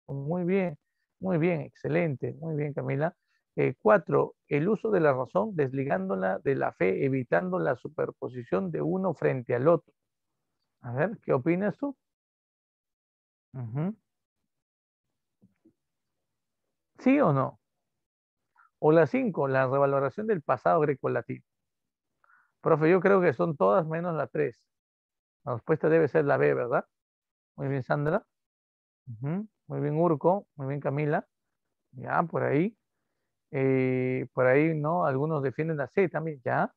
eso. Muy bien, excelente, muy bien, Camila. Cuatro, el uso de la razón desligándola de la fe, evitando la superposición de uno frente al otro. A ver, ¿qué opinas tú? Ujú. ¿Sí o no? O la cinco, la revaloración del pasado grecolatino. Profe, yo creo que son todas menos la tres. La respuesta debe ser la B, ¿verdad? Muy bien, Sandra. Muy bien, Urco. Muy bien, Camila. Ya, por ahí. Por ahí, ¿no? Algunos defienden la C también, ¿ya?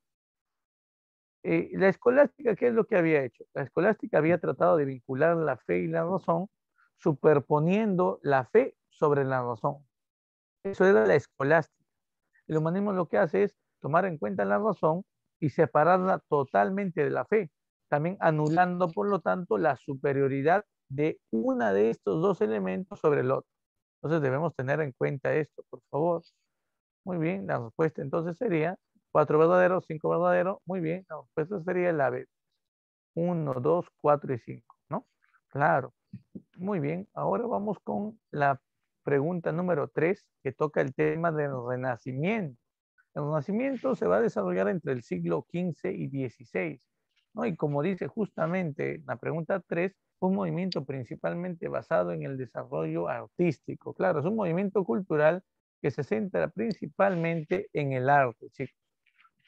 La escolástica, ¿qué es lo que había hecho? La escolástica había tratado de vincular la fe y la razón, superponiendo la fe sobre la razón. Eso era la escolástica. El humanismo lo que hace es tomar en cuenta la razón y separarla totalmente de la fe, también anulando, por lo tanto, la superioridad de una de estos dos elementos sobre el otro. Entonces debemos tener en cuenta esto, por favor. Muy bien, la respuesta entonces sería 4 verdaderos, 5 verdaderos. Muy bien, la respuesta sería la B. 1, 2, 4 y 5, ¿no? Claro. Muy bien, ahora vamos con la pregunta número 3, que toca el tema del Renacimiento. El Renacimiento se va a desarrollar entre el siglo XV y XVI, ¿no? Y como dice justamente la pregunta 3, un movimiento principalmente basado en el desarrollo artístico. Claro, es un movimiento cultural que se centra principalmente en el arte, chicos.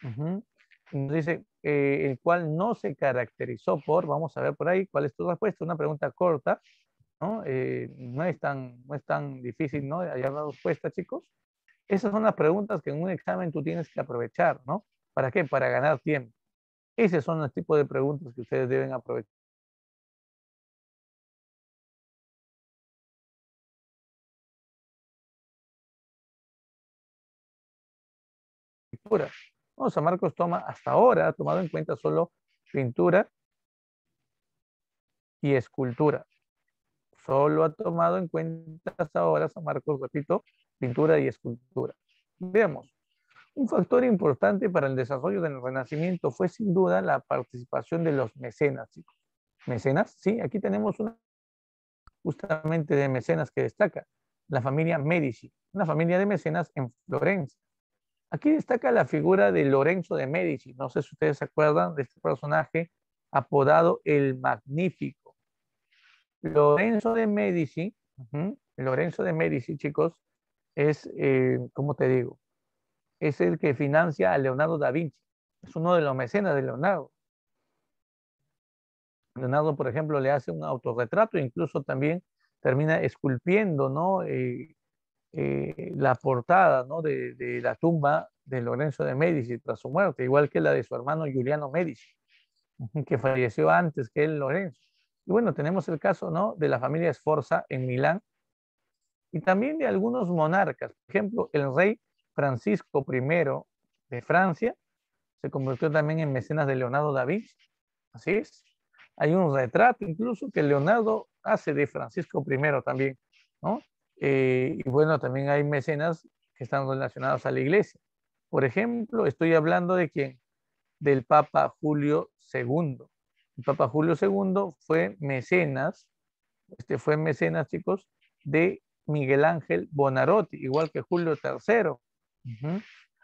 Ujú. Nos dice, el cual no se caracterizó por, vamos a ver por ahí, ¿cuál es tu respuesta? Una pregunta corta, ¿no? No es tan difícil, ¿no? Hallar la respuesta, chicos. Esas son las preguntas que en un examen tú tienes que aprovechar, ¿no? ¿Para qué? Para ganar tiempo. Esos son los tipos de preguntas que ustedes deben aprovechar. Pintura. No, San Marcos toma, hasta ahora, ha tomado en cuenta solo pintura y escultura. Solo ha tomado en cuenta hasta ahora San Marcos, repito, pintura y escultura. Veamos. Un factor importante para el desarrollo del Renacimiento fue sin duda la participación de los mecenas, chicos. ¿Mecenas? Sí, aquí tenemos una justamente de mecenas que destaca, la familia Medici, una familia de mecenas en Florencia. Aquí destaca la figura de Lorenzo de Medici. No sé si ustedes se acuerdan de este personaje apodado el Magnífico. Lorenzo de Medici, Lorenzo de Medici, chicos, es, ¿cómo te digo? Es el que financia a Leonardo da Vinci. Es uno de los mecenas de Leonardo. Leonardo, por ejemplo, le hace un autorretrato, incluso también termina esculpiendo, ¿no? La portada, ¿no? de la tumba de Lorenzo de Medici tras su muerte, igual que la de su hermano Giuliano Medici, que falleció antes que él, Lorenzo. Y bueno, tenemos el caso, ¿no? de la familia Sforza en Milán y también de algunos monarcas. Por ejemplo, el rey Francisco I de Francia se convirtió también en mecenas de Leonardo da Vinci. Así es. Hay un retrato incluso que Leonardo hace de Francisco I también, ¿no? Y bueno, también hay mecenas que están relacionados a la iglesia. Por ejemplo, estoy hablando de quién, del Papa Julio II. El Papa Julio II fue mecenas, chicos, de Miguel Ángel Bonarotti, igual que Julio III. Ujú.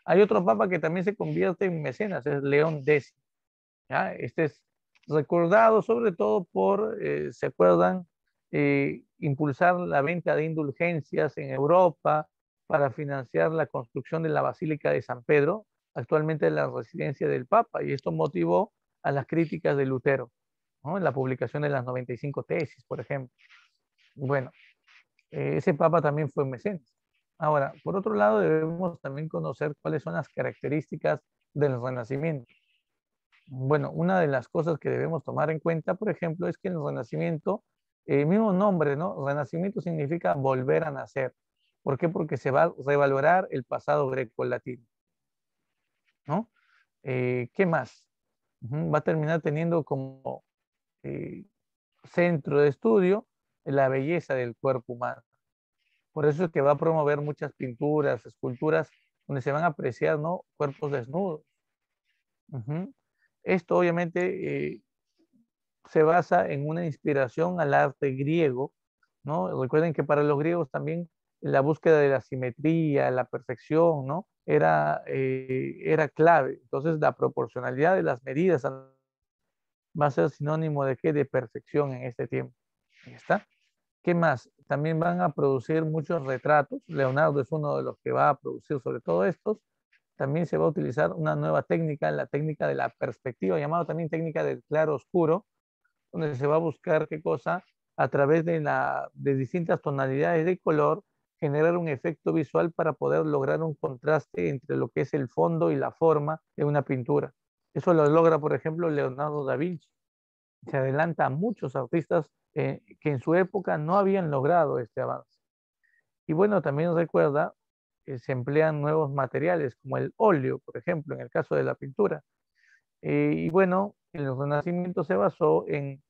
Hay otro papa que también se convierte en mecenas, es León X. ¿Ya? Este es recordado sobre todo por, ¿se acuerdan? Impulsar la venta de indulgencias en Europa para financiar la construcción de la Basílica de San Pedro, actualmente la residencia del Papa, y esto motivó a las críticas de Lutero, ¿no? En la publicación de las 95 tesis, por ejemplo. Bueno, ese Papa también fue mecenas. Ahora, por otro lado, debemos también conocer cuáles son las características del Renacimiento. Bueno, una de las cosas que debemos tomar en cuenta, por ejemplo, es que el Renacimiento, el mismo nombre, ¿no? Renacimiento significa volver a nacer. ¿Por qué? Porque se va a revalorar el pasado greco-latino, ¿no? ¿Qué más? Va a terminar teniendo como eh, centro de estudio la belleza del cuerpo humano. Por eso es que va a promover muchas pinturas, esculturas, donde se van a apreciar, ¿no? Cuerpos desnudos. Ujú. Esto obviamente se basa en una inspiración al arte griego, ¿no? Recuerden que para los griegos también la búsqueda de la simetría, la perfección, ¿no? Era clave. Entonces, la proporcionalidad de las medidas va a ser sinónimo de qué? De perfección en este tiempo. Ahí está. ¿Qué más? También van a producir muchos retratos. Leonardo es uno de los que va a producir sobre todo estos. También se va a utilizar una nueva técnica, la técnica de la perspectiva, llamada también técnica del claro oscuro, donde se va a buscar qué cosa, a través de distintas tonalidades de color, generar un efecto visual para poder lograr un contraste entre lo que es el fondo y la forma de una pintura. Eso lo logra, por ejemplo, Leonardo da Vinci. Se adelanta a muchos artistas que en su época no habían logrado este avance. Y bueno, también recuerda que se emplean nuevos materiales como el óleo, por ejemplo, en el caso de la pintura. Y bueno, el Renacimiento se basó en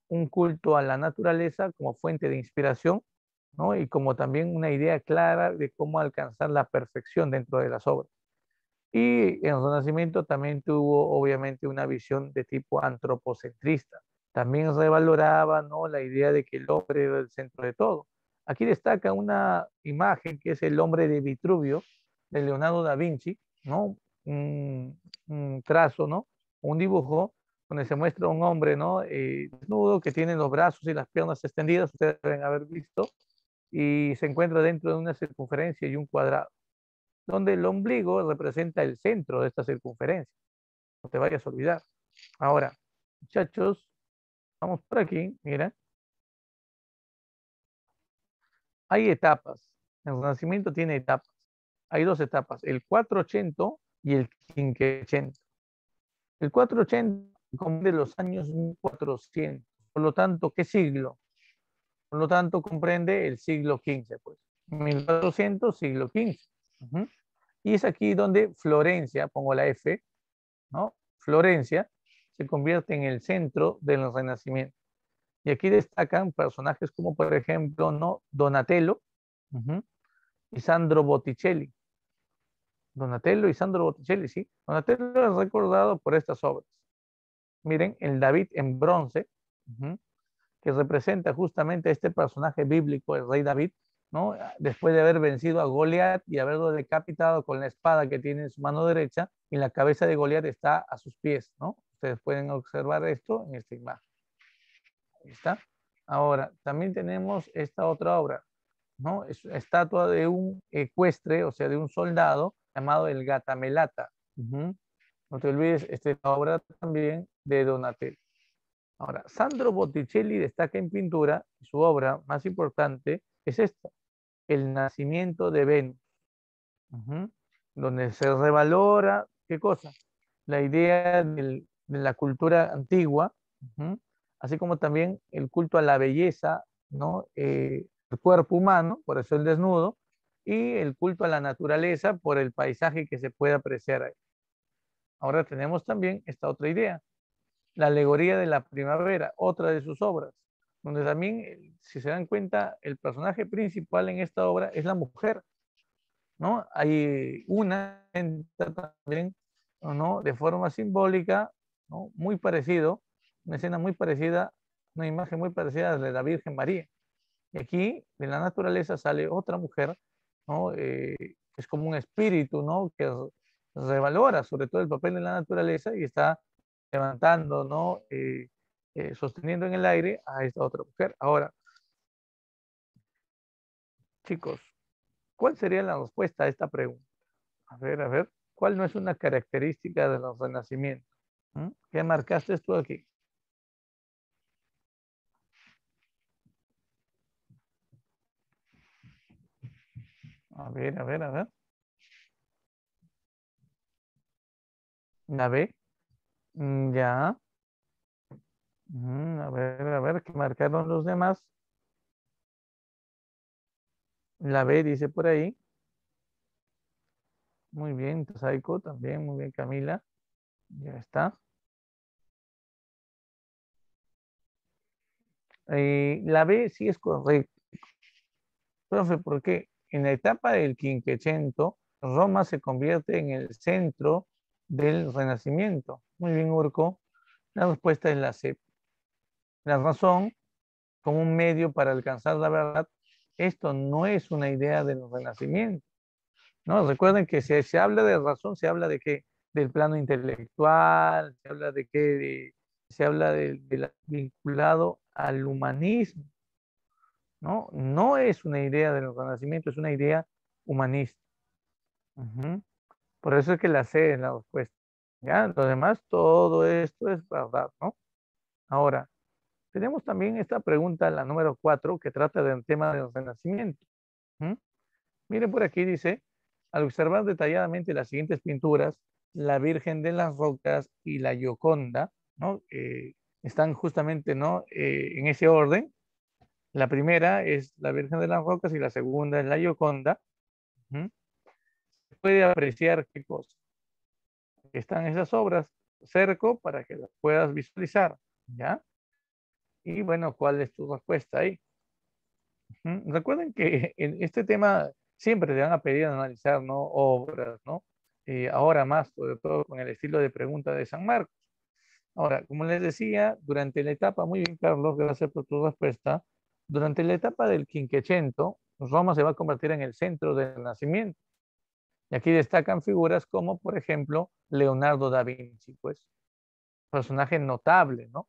un culto a la naturaleza como fuente de inspiración, ¿no? Y como también una idea clara de cómo alcanzar la perfección dentro de las obras. Y el Renacimiento también tuvo obviamente una visión de tipo antropocentrista. También revaloraba, ¿no? la idea de que el hombre era el centro de todo. Aquí destaca una imagen que es el hombre de Vitruvio de Leonardo da Vinci, ¿no? Un trazo, ¿no? Un dibujo donde se muestra un hombre, ¿no? Desnudo, que tiene los brazos y las piernas extendidas, ustedes deben haber visto, y se encuentra dentro de una circunferencia y un cuadrado, donde el ombligo representa el centro de esta circunferencia. No te vayas a olvidar. Ahora, muchachos, vamos por aquí, mira. Hay etapas. El Renacimiento tiene etapas. Hay dos etapas, el 480 y el 580. El 480 comprende los años 1400. Por lo tanto, ¿qué siglo? Por lo tanto, comprende el siglo XV, pues. 1400, siglo XV. Ujú. Y es aquí donde Florencia, pongo la F, ¿no? Florencia se convierte en el centro del Renacimiento. Y aquí destacan personajes como, por ejemplo, ¿no? Donatello, uh-huh, y Sandro Botticelli. Donatello y Sandro Botticelli, sí. Donatello es recordado por estas obras. Miren, el David en bronce, uh-huh, que representa justamente a este personaje bíblico, el rey David, ¿no? Después de haber vencido a Goliat y haberlo decapitado con la espada que tiene en su mano derecha, y la cabeza de Goliat está a sus pies, ¿no? Ustedes pueden observar esto en esta imagen. Ahí está. Ahora, también tenemos esta otra obra, ¿no? Es una estatua de un ecuestre, o sea, de un soldado llamado el Gatamelata. Uh-huh. No te olvides, esta es la obra también de Donatello. Ahora, Sandro Botticelli destaca en pintura, y su obra más importante es esta, El nacimiento de Venus, uh-huh, donde se revalora, ¿qué cosa? La idea de la cultura antigua, uh-huh, así como también el culto a la belleza, ¿no? El cuerpo humano, por eso el desnudo, y el culto a la naturaleza por el paisaje que se puede apreciar ahí. Ahora tenemos también esta otra idea, la alegoría de la primavera, otra de sus obras, donde también, si se dan cuenta, el personaje principal en esta obra es la mujer, ¿no? Hay una también, ¿no? De forma simbólica, ¿no? Muy parecido, una escena muy parecida, una imagen muy parecida a la de la Virgen María. Y aquí, de la naturaleza, sale otra mujer, ¿no? Es como un espíritu, ¿no? Que revalora sobre todo el papel de la naturaleza y está levantando, ¿no? Sosteniendo en el aire a esta otra mujer. Ahora, chicos, ¿cuál sería la respuesta a esta pregunta? A ver, ¿cuál no es una característica de los renacimientos? ¿Mm? ¿Qué marcaste tú aquí? A ver. ¿La B? Ya. A ver, ¿qué marcaron los demás? La B dice por ahí. Muy bien, Saiko también, muy bien, Camila. Ya está. La B sí es correcta. Profe, porque en la etapa del Quinquecento, Roma se convierte en el centro del Renacimiento. Muy bien, Urco. La respuesta es la C. La razón, como un medio para alcanzar la verdad, esto no es una idea del Renacimiento, ¿no? Recuerden que se habla de razón, se habla de qué, del plano intelectual, se habla de qué, se habla vinculado al humanismo, ¿no? No es una idea del Renacimiento, es una idea humanista. Ujú. Por eso es que la C es la respuesta. Ya, lo demás, todo esto es verdad, ¿no? Ahora, tenemos también esta pregunta, la número 4, que trata del tema del Renacimiento. ¿Mm? Miren por aquí dice, al observar detalladamente las siguientes pinturas, la Virgen de las Rocas y la Gioconda, ¿no? Están justamente, ¿no? En ese orden. La primera es la Virgen de las Rocas y la segunda es la Gioconda. ¿Mm? Se puede apreciar qué cosa. Están esas obras cerco para que las puedas visualizar, ¿ya? Y bueno, ¿cuál es tu respuesta ahí? Recuerden que en este tema siempre te van a pedir analizar, ¿no? Obras, ¿no? Ahora más, sobre todo con el estilo de pregunta de San Marcos. Ahora, como les decía, durante la etapa, muy bien, Carlos, gracias por tu respuesta. Durante la etapa del Quinquecento, Roma se va a convertir en el centro del nacimiento. Y aquí destacan figuras como, por ejemplo, Leonardo da Vinci, pues. personaje notable, ¿no?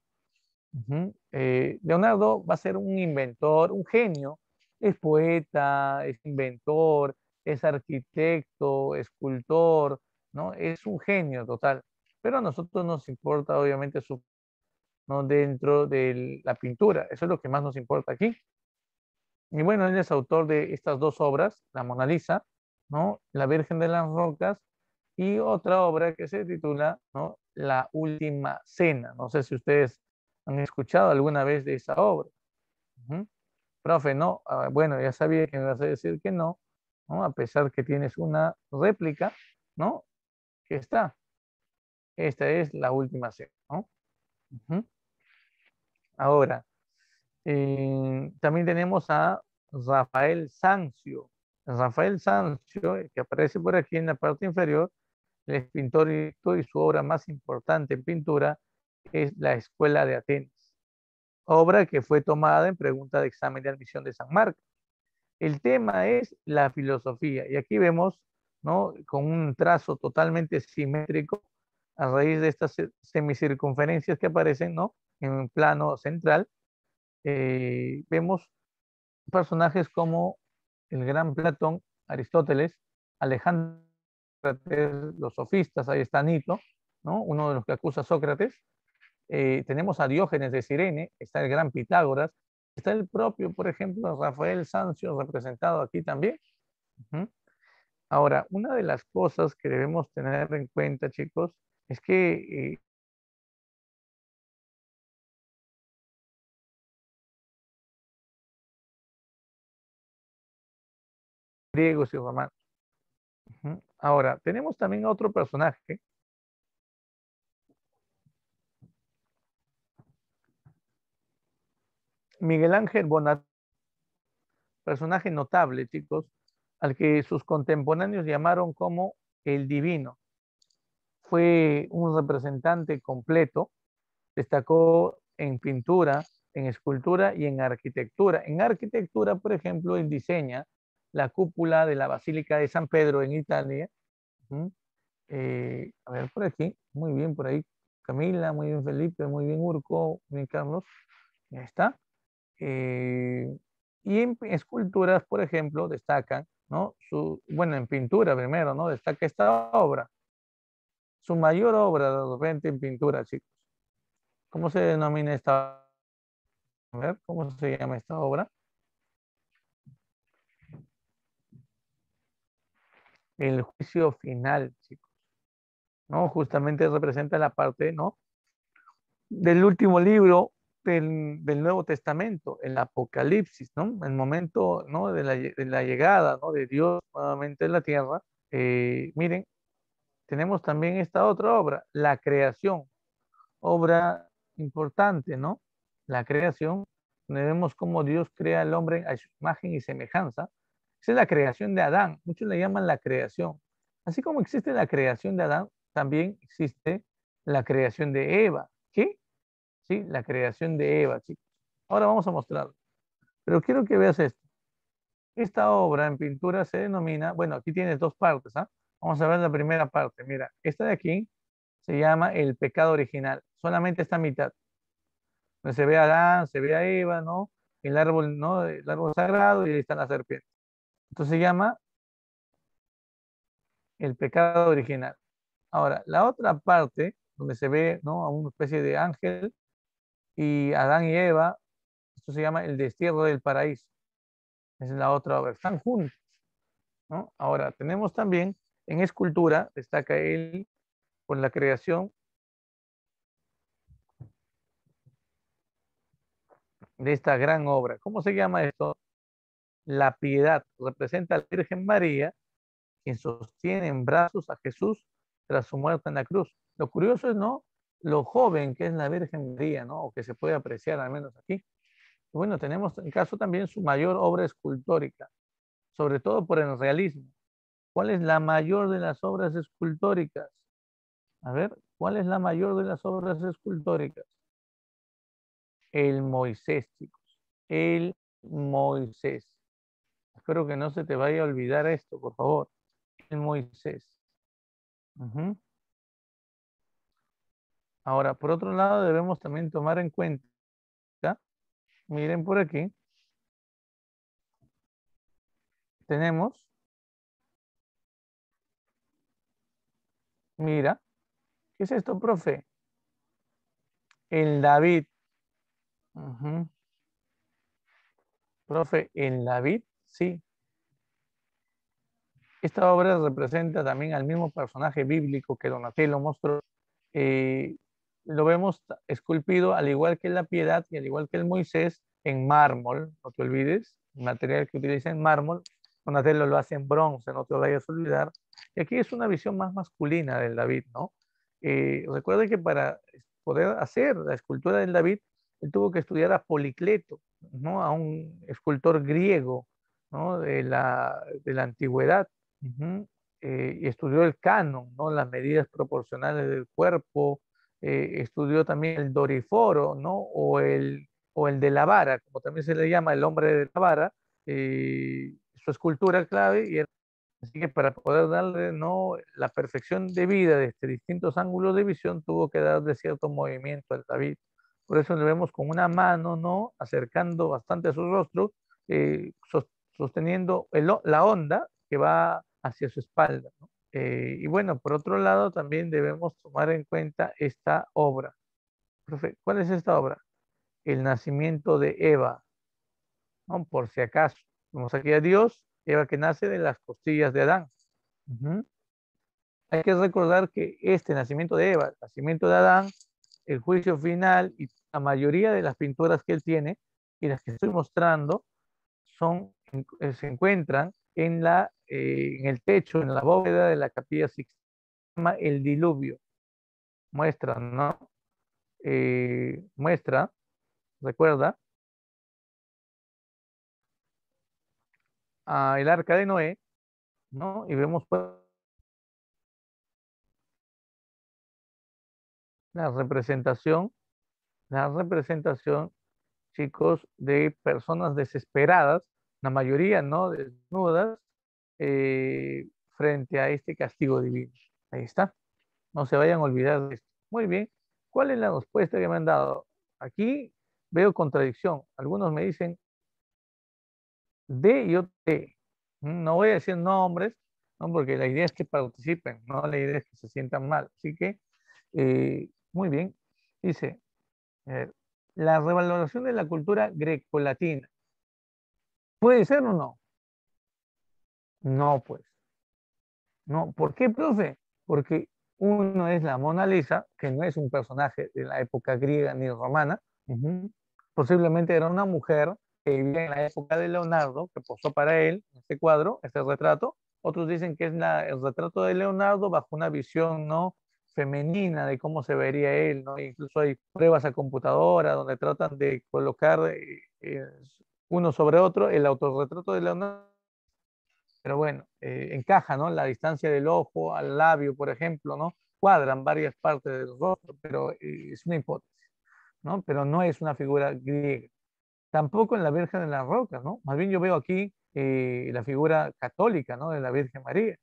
Leonardo va a ser un inventor, un genio. Es poeta, es inventor, es arquitecto, escultor, ¿no? Es un genio total. Pero a nosotros nos importa, obviamente, su, ¿no? Dentro de la pintura. Eso es lo que más nos importa aquí. Y bueno, él es autor de estas dos obras, La Mona Lisa, ¿no? La Virgen de las Rocas y otra obra que se titula, ¿no? La Última Cena. No sé si ustedes han escuchado alguna vez de esa obra. Ujú. Profe, no. Bueno, ya sabía que me ibas a decir que no, ¿no? A pesar que tienes una réplica, ¿no? Que está. Esta es La Última Cena, ¿no? Ujú. Ahora, también tenemos a Rafael Sanzio. Rafael Sanzio, que aparece por aquí en la parte inferior, él es pintor y su obra más importante en pintura es La Escuela de Atenas, obra que fue tomada en pregunta de examen de admisión de San Marcos. El tema es la filosofía y aquí vemos, ¿no? Con un trazo totalmente simétrico a raíz de estas semicircunferencias que aparecen, ¿no? En un plano central, vemos personajes como el gran Platón, Aristóteles, Alejandro, los sofistas, ahí está Nito, ¿no? Uno de los que acusa a Sócrates. Tenemos a Diógenes de Cirene, está el gran Pitágoras, está el propio, por ejemplo, Rafael Sanzio, representado aquí también. Uh-huh. Ahora, una de las cosas que debemos tener en cuenta, chicos, es que griegos y romanos. Uh-huh. Ahora, tenemos también a otro personaje, Miguel Ángel Bonat, personaje notable, chicos, al que sus contemporáneos llamaron como el divino. Fue un representante completo, destacó en pintura, en escultura y en arquitectura. En arquitectura, por ejemplo, él diseña la cúpula de la Basílica de San Pedro en Italia. A ver, por aquí, muy bien, por ahí Camila, muy bien Felipe, muy bien Urco, muy bien Carlos, ya está. Eh, y en esculturas, por ejemplo, destacan, ¿no? Bueno, en pintura primero, ¿no? Destaca esta obra, su mayor obra de repente en pintura, chicos. ¿Cómo se denomina esta? A ver, ¿cómo se llama esta obra? El juicio final, chicos, ¿no? Justamente representa la parte, ¿no? Del último libro del Nuevo Testamento, el Apocalipsis, ¿no? El momento, ¿no? De la llegada, ¿no? De Dios nuevamente en la tierra. Miren, tenemos también esta otra obra, La Creación, obra importante, ¿no? La creación, donde vemos cómo Dios crea al hombre a su imagen y semejanza. Esa es la creación de Adán, muchos le llaman la creación. Así como existe la creación de Adán, también existe la creación de Eva. ¿Qué? Sí, la creación de Eva, chicos. Ahora vamos a mostrarlo. Pero quiero que veas esto. Esta obra en pintura se denomina, bueno, aquí tienes dos partes, ¿ah? Vamos a ver la primera parte. Mira, esta de aquí se llama el pecado original. Solamente esta mitad. Donde se ve a Adán, se ve a Eva, ¿no? El árbol, ¿no? El árbol sagrado y ahí está la serpiente. Entonces se llama el pecado original. Ahora, la otra parte, donde se ve, ¿no? A una especie de ángel y Adán y Eva, esto se llama el destierro del paraíso. Esa es la otra obra. Están juntos, ¿no? Ahora, tenemos también en escultura, destaca él por la creación de esta gran obra. ¿Cómo se llama esto? La piedad. Representa a la Virgen María, quien sostiene en brazos a Jesús tras su muerte en la cruz. Lo curioso es, ¿no? Lo joven que es la Virgen María, ¿no? O que se puede apreciar al menos aquí. Y bueno, tenemos en caso también su mayor obra escultórica, sobre todo por el realismo. ¿Cuál es la mayor de las obras escultóricas? A ver, ¿cuál es la mayor de las obras escultóricas? El Moisés, chicos. El Moisés. Espero que no se te vaya a olvidar esto, por favor. El Moisés. Ujú. Ahora, por otro lado, debemos también tomar en cuenta, miren por aquí, tenemos, mira, ¿qué es esto, profe? El David. Ujú. Profe, el David, sí. Esta obra representa también al mismo personaje bíblico que Donatello mostró. eh, lo vemos esculpido al igual que la Piedad y al igual que el Moisés en mármol, no te olvides, el material que utiliza en mármol. Donatello lo hace en bronce, no te lo vayas a olvidar. Y aquí es una visión más masculina del David, ¿no? Recuerda que para poder hacer la escultura del David, él tuvo que estudiar a Policleto, ¿no? A un escultor griego, ¿no? De la antigüedad. Ujú. Y estudió el canon, ¿no? Las medidas proporcionales del cuerpo, estudió también el doriforo, ¿no? O el de la vara, como también se le llama el hombre de la vara, su escultura clave, y así que para poder darle, ¿no?, la perfección de vida desde distintos ángulos de visión, tuvo que darle cierto movimiento al David. Por eso le vemos con una mano, ¿no?, acercando bastante a su rostro, sosteniendo la onda que va hacia su espalda, ¿no? Y bueno, por otro lado, también debemos tomar en cuenta esta obra. Profe, ¿cuál es esta obra? El nacimiento de Eva, ¿no? Por si acaso. Vemos aquí a Dios, Eva que nace de las costillas de Adán. Ujú. Hay que recordar que este nacimiento de Eva, el nacimiento de Adán, el juicio final y la mayoría de las pinturas que él tiene y las que estoy mostrando se encuentran en el techo, en la bóveda de la Capilla Sixtina. Se llama el diluvio. Muestra, ¿no? Muestra, recuerda, el arca de Noé, ¿no? Y vemos pues, la representación, la representación, chicos, de personas desesperadas, la mayoría, ¿no?, desnudas, frente a este castigo divino. Ahí está. No se vayan a olvidar de esto. Muy bien. ¿Cuál es la respuesta que me han dado? Aquí veo contradicción. Algunos me dicen D y yo T. No voy a decir nombres, ¿no?, porque la idea es que participen, no la idea es que se sientan mal. Así que, muy bien. Dice, eh, la revaloración de la cultura grecolatina. ¿Puede ser o no? No, pues. No. ¿Por qué, profe? Porque uno es la Mona Lisa, que no es un personaje de la época griega ni romana. Ujú. Posiblemente era una mujer que vivía en la época de Leonardo, que posó para él este cuadro, este retrato. Otros dicen que es el retrato de Leonardo bajo una visión, ¿no?, femenina de cómo se vería él, ¿no? Incluso hay pruebas a computadora donde tratan de colocar uno sobre otro el autorretrato de Leonardo, pero bueno, encaja, ¿no? La distancia del ojo al labio, por ejemplo, ¿no? Cuadran varias partes del rostro, pero es una hipótesis, ¿no? Pero no es una figura griega. Tampoco en la Virgen de las Rocas, ¿no? Más bien yo veo aquí la figura católica, ¿no?, de la Virgen María.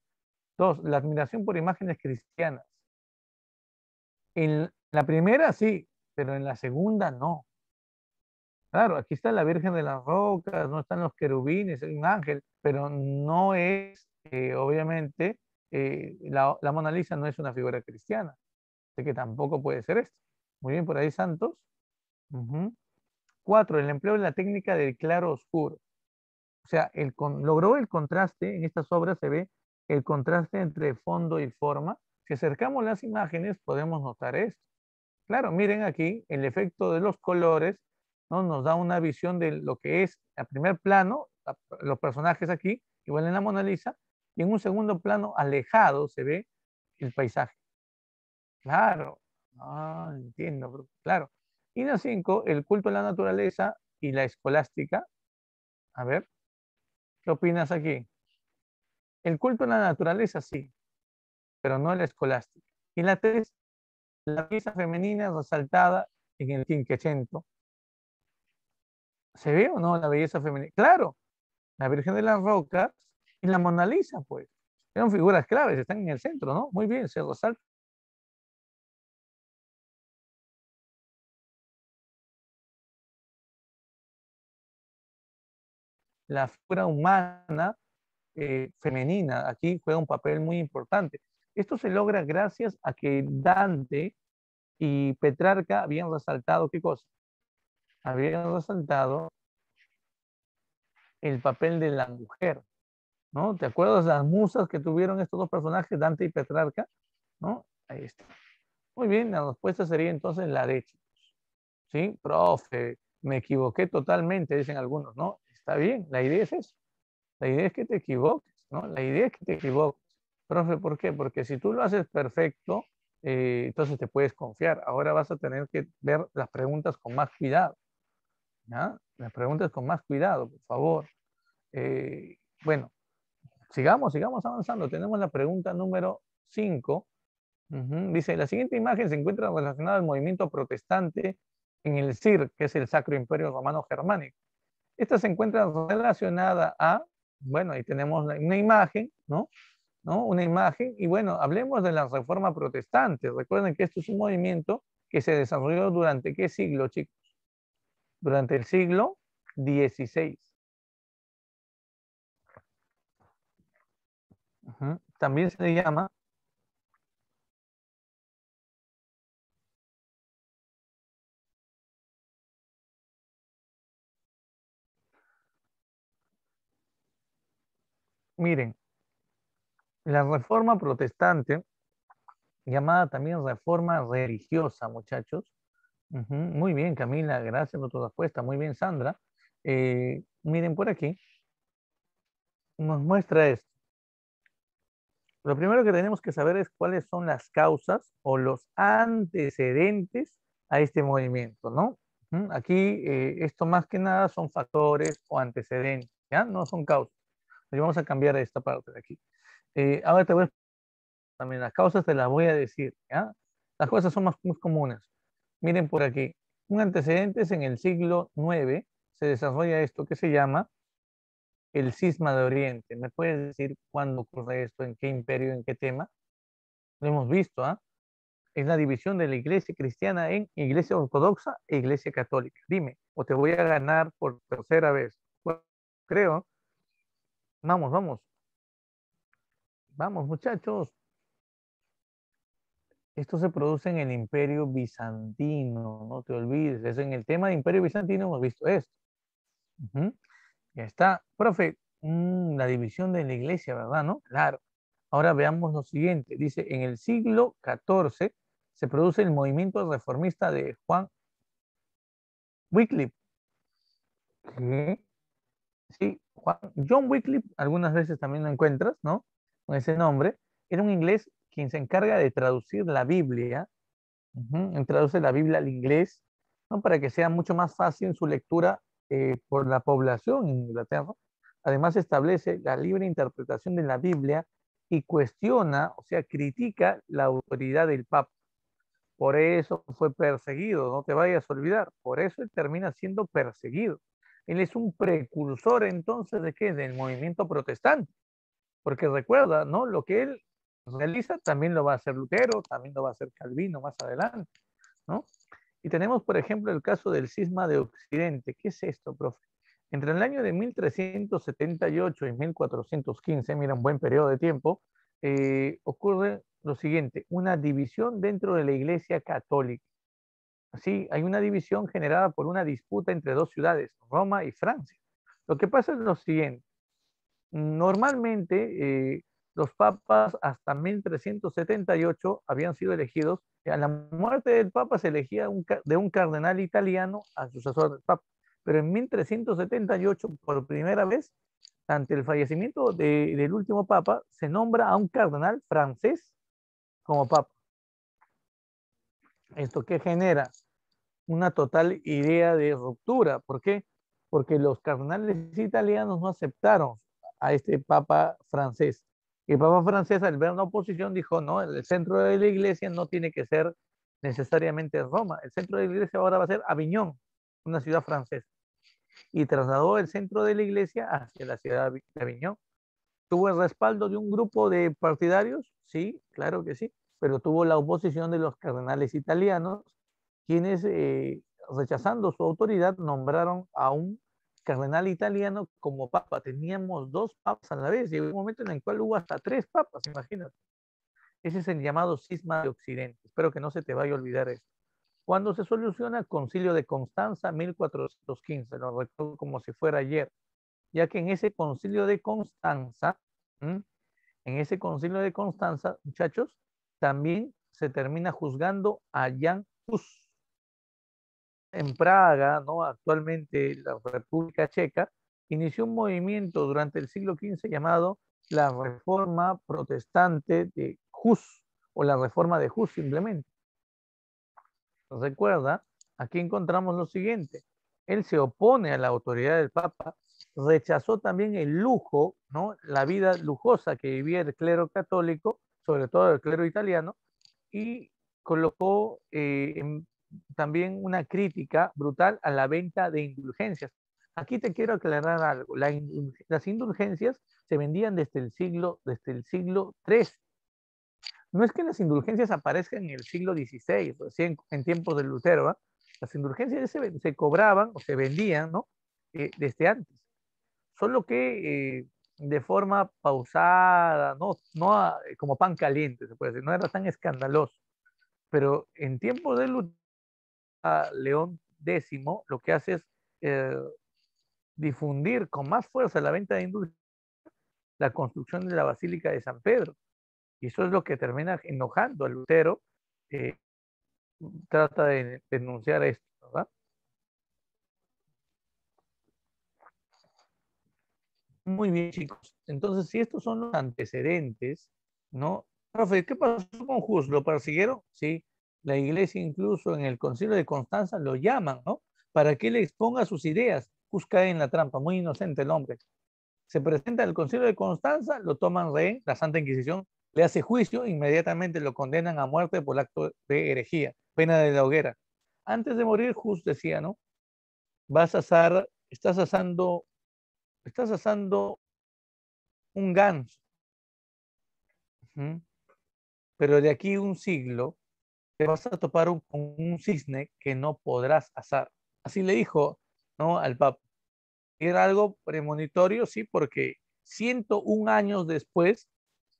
Dos, la admiración por imágenes cristianas. En la primera sí, pero en la segunda no. Claro, aquí está la Virgen de las Rocas, no están los querubines, hay un ángel, pero no es, obviamente, la Mona Lisa no es una figura cristiana, así que tampoco puede ser esto. Muy bien, por ahí Santos. Ujú. Cuatro, el empleo de la técnica del claro oscuro. O sea, logró el contraste, en estas obras se ve el contraste entre fondo y forma. Si acercamos las imágenes, podemos notar esto. Claro, miren aquí el efecto de los colores, ¿no? Nos da una visión de lo que es a primer plano, los personajes aquí, igual en la Mona Lisa, y en un segundo plano alejado se ve el paisaje. Claro, entiendo, claro. Y la 5, el culto a la naturaleza y la escolástica. A ver, ¿qué opinas aquí? El culto a la naturaleza sí, pero no la escolástica. Y la 3, la pieza femenina resaltada en el Quinquecento. ¿Se ve o no la belleza femenina? Claro, la Virgen de las Rocas y la Mona Lisa, pues. Son figuras claves, están en el centro, ¿no? Muy bien, se resalta la figura humana femenina aquí juega un papel muy importante. Esto se logra gracias a que Dante y Petrarca habían resaltado, ¿qué cosa? Habían resaltado el papel de la mujer, ¿no? ¿Te acuerdas las musas que tuvieron estos dos personajes, Dante y Petrarca? ¿No? Ahí está. Muy bien, la respuesta sería entonces la D. ¿Sí? Profe, me equivoqué totalmente, dicen algunos, ¿no? Está bien, la idea es eso. La idea es que te equivoques, ¿no? La idea es que te equivoques. Profe, ¿por qué? Porque si tú lo haces perfecto, entonces te puedes confiar. Ahora vas a tener que ver las preguntas con más cuidado, ¿ya? Las preguntas con más cuidado, por favor. Bueno, sigamos avanzando. Tenemos la pregunta número 5. Dice, la siguiente imagen se encuentra relacionada al movimiento protestante en el CIR, que es el Sacro Imperio Romano Germánico. Esta se encuentra relacionada a, bueno, ahí tenemos una imagen, ¿no? ¿No? Una imagen, y bueno, hablemos de la Reforma Protestante. Recuerden que esto es un movimiento que se desarrolló durante ¿qué siglo, chicos? Durante el siglo XVI. También se le llama, miren, la Reforma Protestante, llamada también Reforma Religiosa, muchachos. Muy bien, Camila, gracias por tu respuesta. Muy bien, Sandra. Miren por aquí, nos muestra esto. Lo primero que tenemos que saber es cuáles son las causas o los antecedentes a este movimiento, ¿no? Aquí esto más que nada son factores o antecedentes, ¿ya? No son causas. Y vamos a cambiar esta parte de aquí. Ahora te voy a también las causas, te las voy a decir, ¿ya? Las cosas son más comunes. Miren por aquí. Un antecedente es en el siglo IX se desarrolla esto que se llama el cisma de Oriente. ¿Me puedes decir cuándo ocurre esto, en qué imperio, en qué tema? Lo hemos visto, ¿ah? Es la división de la iglesia cristiana en iglesia ortodoxa e iglesia católica. Dime, o te voy a ganar por tercera vez. Bueno, creo. Vamos, vamos. Vamos, muchachos. Esto se produce en el imperio bizantino, no te olvides. Es en el tema de imperio bizantino hemos visto esto. Ya está. Profe, la división de la iglesia, ¿verdad? ¿No? Claro. Ahora veamos lo siguiente. Dice, en el siglo XIV se produce el movimiento reformista de Juan Wycliffe. ¿Qué? Sí, John Wycliffe, algunas veces también lo encuentras, ¿no? Con ese nombre. Era un inglés quien se encarga de traducir la Biblia. Traduce la Biblia al inglés, ¿no? Para que sea mucho más fácil su lectura por la población en Inglaterra. Además, establece la libre interpretación de la Biblia y cuestiona, o sea, critica la autoridad del Papa. Por eso fue perseguido, no te vayas a olvidar. Por eso él termina siendo perseguido. Él es un precursor entonces de qué? Del movimiento protestante. Porque recuerda, ¿no? Lo que él realiza también lo va a hacer Lutero, también lo va a hacer Calvino más adelante, ¿no? Y tenemos, por ejemplo, el caso del cisma de Occidente. ¿Qué es esto, profe? Entre el año de 1378 y 1415, mira, un buen periodo de tiempo, ocurre lo siguiente, una división dentro de la Iglesia Católica. Sí, hay una división generada por una disputa entre dos ciudades, Roma y Francia. Lo que pasa es lo siguiente, normalmente los papas hasta 1378 habían sido elegidos. A la muerte del papa se elegía de un cardenal italiano al sucesor del papa. Pero en 1378, por primera vez, ante el fallecimiento del último papa, se nombra a un cardenal francés como papa. ¿Esto qué genera? Una total idea de ruptura. ¿Por qué? Porque los cardenales italianos no aceptaron a este papa francés. Y el papa francés, al ver una oposición, dijo, no, el centro de la iglesia no tiene que ser necesariamente Roma. El centro de la iglesia ahora va a ser Aviñón, una ciudad francesa. Y trasladó el centro de la iglesia hacia la ciudad de Aviñón. ¿Tuvo el respaldo de un grupo de partidarios? Sí, claro que sí, pero tuvo la oposición de los cardenales italianos, quienes, rechazando su autoridad, nombraron a un cardenal italiano como papa. Teníamos 2 papas a la vez. Llegó un momento en el cual hubo hasta 3 papas, imagínate. Ese es el llamado cisma de Occidente. Espero que no se te vaya a olvidar esto. Cuando se soluciona el Concilio de Constanza, 1415, lo recuerdo como si fuera ayer, ya que en ese Concilio de Constanza, muchachos, también se termina juzgando a Jan Hus en Praga, ¿no? Actualmente la República Checa, inició un movimiento durante el siglo XV llamado la Reforma Protestante de Hus, o la Reforma de Hus simplemente. Recuerda, aquí encontramos lo siguiente. Él se opone a la autoridad del Papa, rechazó también el lujo, ¿no? La vida lujosa que vivía el clero católico, sobre todo el clero italiano, y colocó también una crítica brutal a la venta de indulgencias. Aquí te quiero aclarar algo. Las indulgencias se vendían desde el siglo III. No es que las indulgencias aparezcan en el siglo XVI, recién en tiempos de Lutero. ¿Eh? Las indulgencias se cobraban o se vendían, ¿no? Desde antes. Solo que de forma pausada, no como pan caliente, se puede decir, no era tan escandaloso. Pero en tiempos de Lutero, León X lo que hace es eh, difundir con más fuerza la venta de indulgencias, la construcción de la Basílica de San Pedro. Y eso es lo que termina enojando a Lutero. eh, Trata de denunciar esto, ¿verdad? Muy bien, chicos. Entonces, si estos son los antecedentes, ¿no? Profe, ¿qué pasó con Hus? ¿Lo persiguieron? Sí. La iglesia incluso en el concilio de Constanza lo llaman, ¿no? Para que le exponga sus ideas. Hus cae en la trampa, muy inocente el hombre. Se presenta al concilio de Constanza, lo toman rehén, la Santa Inquisición le hace juicio, inmediatamente lo condenan a muerte por el acto de herejía, pena de la hoguera. Antes de morir, Hus decía, ¿no? Vas a asar, estás asando un ganso, ¿sí? Pero de aquí un siglo te vas a topar con un cisne que no podrás asar. Así le dijo, ¿no? Al Papa. Era algo premonitorio, sí, porque 101 años después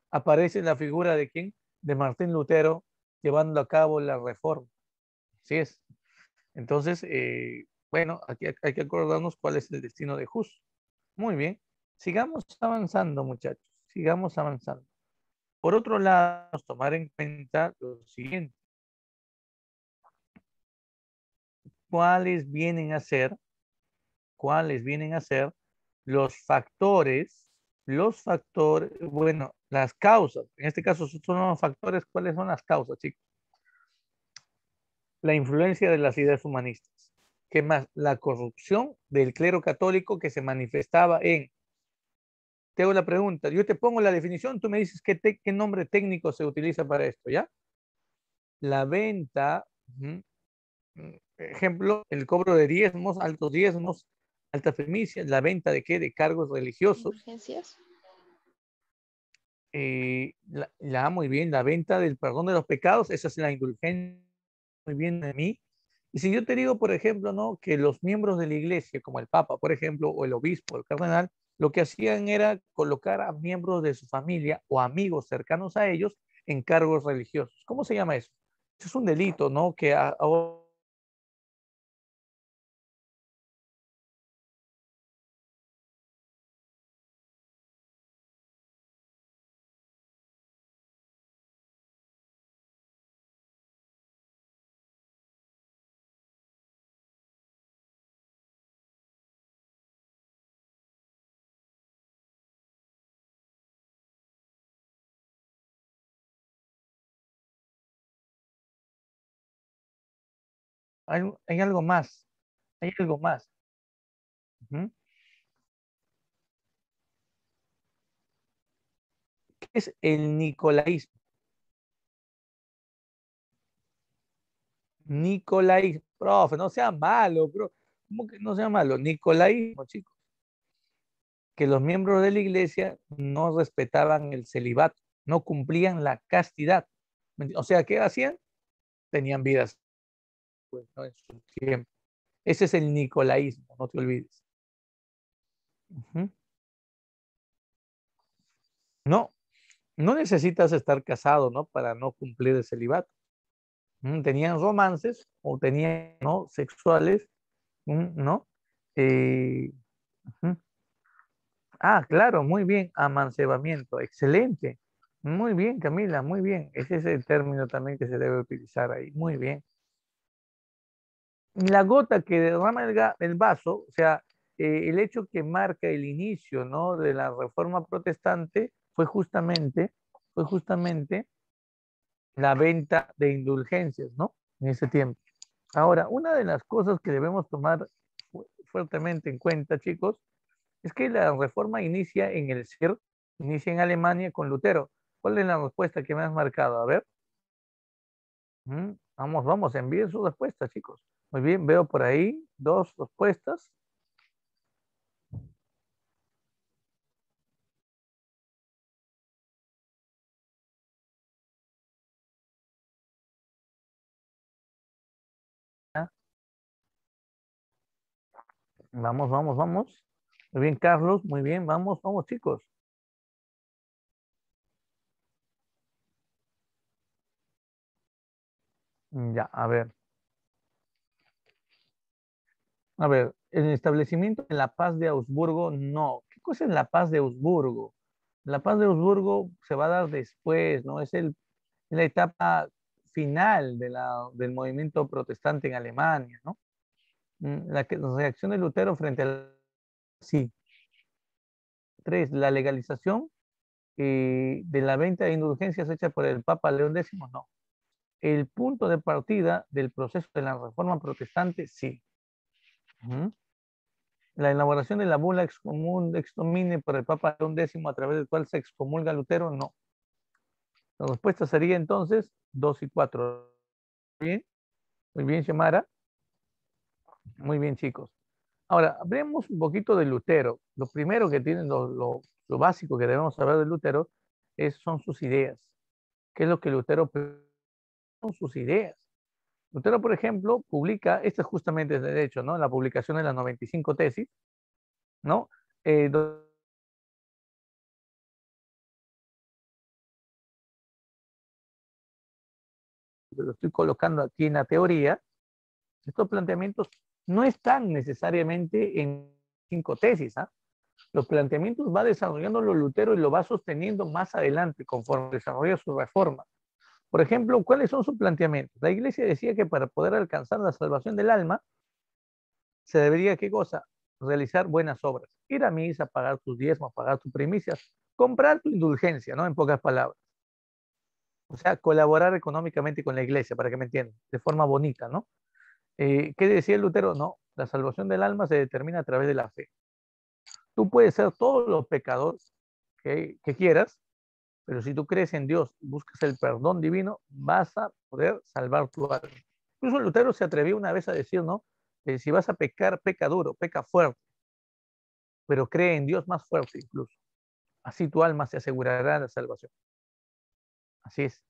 aparece la figura de quién, de Martín Lutero, llevando a cabo la reforma. Así es. Entonces, bueno, aquí hay que acordarnos cuál es el destino de Hus. Muy bien. Sigamos avanzando, muchachos. Sigamos avanzando. Por otro lado, tomar en cuenta lo siguiente. ¿Cuáles vienen a ser, cuáles vienen a ser bueno, las causas? En este caso son los factores. ¿Cuáles son las causas, chicos? La influencia de las ideas humanistas. ¿Qué más? La corrupción del clero católico que se manifestaba en... Te hago la pregunta, yo te pongo la definición, tú me dices qué nombre técnico se utiliza para esto, ¿ya? La venta, ejemplo, el cobro de diezmos, altas primicias, la venta de qué, de cargos religiosos. Urgencias. Muy bien, la venta del perdón de los pecados, esa es la indulgencia, muy bien de mí. Y si yo te digo, por ejemplo, ¿no? Que los miembros de la iglesia, como el Papa, por ejemplo, o el obispo, el cardenal, lo que hacían era colocar a miembros de su familia o amigos cercanos a ellos en cargos religiosos. ¿Cómo se llama eso? Eso es un delito, ¿no? Que ahora... hay algo más, hay algo más. Ujú. ¿Qué es el nicolaísmo? Nicolaísmo, profe, no sea malo, bro. ¿Cómo que no sea malo? Nicolaísmo, chicos, que los miembros de la iglesia no respetaban el celibato, no cumplían la castidad. O sea, ¿qué hacían? Tenían vidas, pues, ¿no? En su tiempo. Ese es el nicolaísmo, no te olvides. Ujú. No, no necesitas estar casado, ¿no? Para no cumplir el celibato. Tenían romances o tenían, ¿no? Sexuales, ¿no? Eh, ujú. Ah, claro, muy bien, amancebamiento, excelente. Muy bien, Camila, muy bien. Ese es el término también que se debe utilizar ahí. Muy bien. La gota que derrama el vaso, o sea, el hecho que marca el inicio, ¿no? De la Reforma Protestante fue justamente la venta de indulgencias, ¿no? En ese tiempo. Ahora, una de las cosas que debemos tomar fuertemente en cuenta, chicos, es que la reforma inicia en el CIR, inicia en Alemania con Lutero. ¿Cuál es la respuesta que me has marcado? A ver. Vamos, vamos, envíen su respuesta, chicos. Muy bien, veo por ahí dos respuestas. Ah, vamos, vamos, vamos. Muy bien, Carlos, muy bien, vamos, vamos, chicos. Ya, a ver. A ver, el establecimiento de la paz de Augsburgo, no. ¿Qué cosa es la paz de Augsburgo? La paz de Augsburgo se va a dar después, ¿no? Es la etapa final del movimiento protestante en Alemania, ¿no? La reacción de Lutero frente al... Sí. Tres, la legalización de la venta de indulgencias hecha por el Papa León X, no. El punto de partida del proceso de la reforma protestante, sí. Ujú. La elaboración de la bula ex domine por el Papa León X, a través del cual se excomulga a Lutero, no. La respuesta sería entonces 2 y 4. Bien, muy bien, Xiomara. Muy bien, chicos. Ahora, hablemos un poquito de Lutero. Lo primero que tiene, lo básico que debemos saber de Lutero son sus ideas. ¿Qué es lo que Lutero son sus ideas? Lutero, por ejemplo, publica, esto es justamente de hecho, ¿no? La publicación de las 95 tesis, ¿no? Lo estoy colocando aquí en la teoría. Estos planteamientos no están necesariamente en 5 tesis, ¿ah? Los planteamientos va desarrollando Lutero y lo va sosteniendo más adelante conforme desarrolla su reforma. Por ejemplo, ¿cuáles son sus planteamientos? La iglesia decía que para poder alcanzar la salvación del alma, se debería, ¿qué cosa? Realizar buenas obras. Ir a misa, pagar tus diezmos, pagar tus primicias, comprar tu indulgencia, ¿no? En pocas palabras. O sea, colaborar económicamente con la iglesia, para que me entiendan, de forma bonita, ¿no? ¿Qué decía el Lutero? No, la salvación del alma se determina a través de la fe. Tú puedes ser todos los pecadores que quieras, pero si tú crees en Dios y buscas el perdón divino, vas a poder salvar tu alma. Incluso Lutero se atrevió una vez a decir, ¿no? Si vas a pecar, peca duro, peca fuerte, pero cree en Dios más fuerte incluso. Así tu alma se asegurará la salvación. Así es.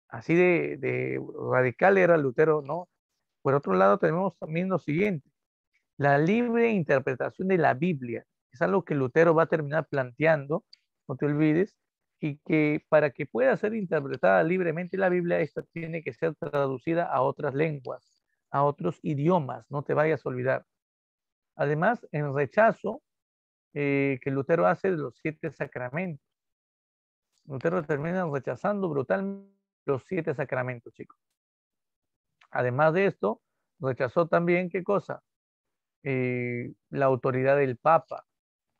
Así de radical era Lutero, ¿no? Por otro lado, tenemos también lo siguiente, la libre interpretación de la Biblia. Es algo que Lutero va a terminar planteando, no te olvides, y que para que pueda ser interpretada libremente la Biblia, esta tiene que ser traducida a otras lenguas, a otros idiomas, no te vayas a olvidar. Además, en rechazo que Lutero hace de los 7 sacramentos. Lutero termina rechazando brutalmente los 7 sacramentos, chicos. Además de esto, rechazó también, ¿qué cosa? La autoridad del Papa.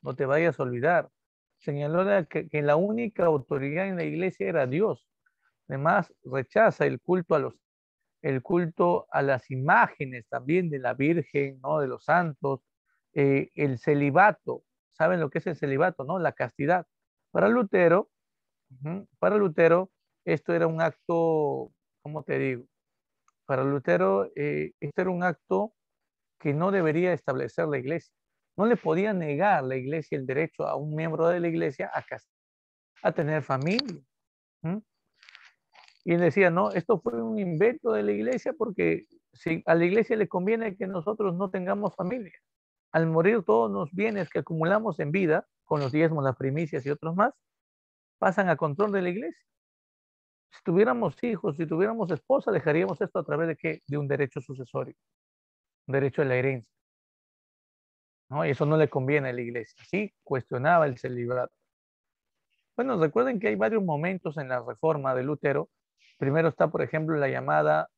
No te vayas a olvidar. Señaló que la única autoridad en la iglesia era Dios. Además, rechaza el culto a las imágenes también de la Virgen, ¿no? De los santos, el celibato. ¿Saben lo que es el celibato, no? La castidad. Para Lutero, para Lutero, esto era un acto, ¿cómo te digo? Para Lutero, esto era un acto que no debería establecer la iglesia. No le podía negar la iglesia el derecho a un miembro de la iglesia a tener familia. ¿Mm? Y él decía, no, esto fue un invento de la iglesia porque si a la iglesia le conviene que nosotros no tengamos familia. al morir todos los bienes que acumulamos en vida, con los diezmos, las primicias y otros más, pasan a control de la iglesia. Si tuviéramos hijos, si tuviéramos esposa, dejaríamos esto a través de qué? De un derecho sucesorio, un derecho a la herencia, ¿no? Y eso no le conviene a la iglesia. Así cuestionaba el celibato. Bueno, recuerden que hay varios momentos en la reforma de Lutero. Primero está, por ejemplo, la llamada,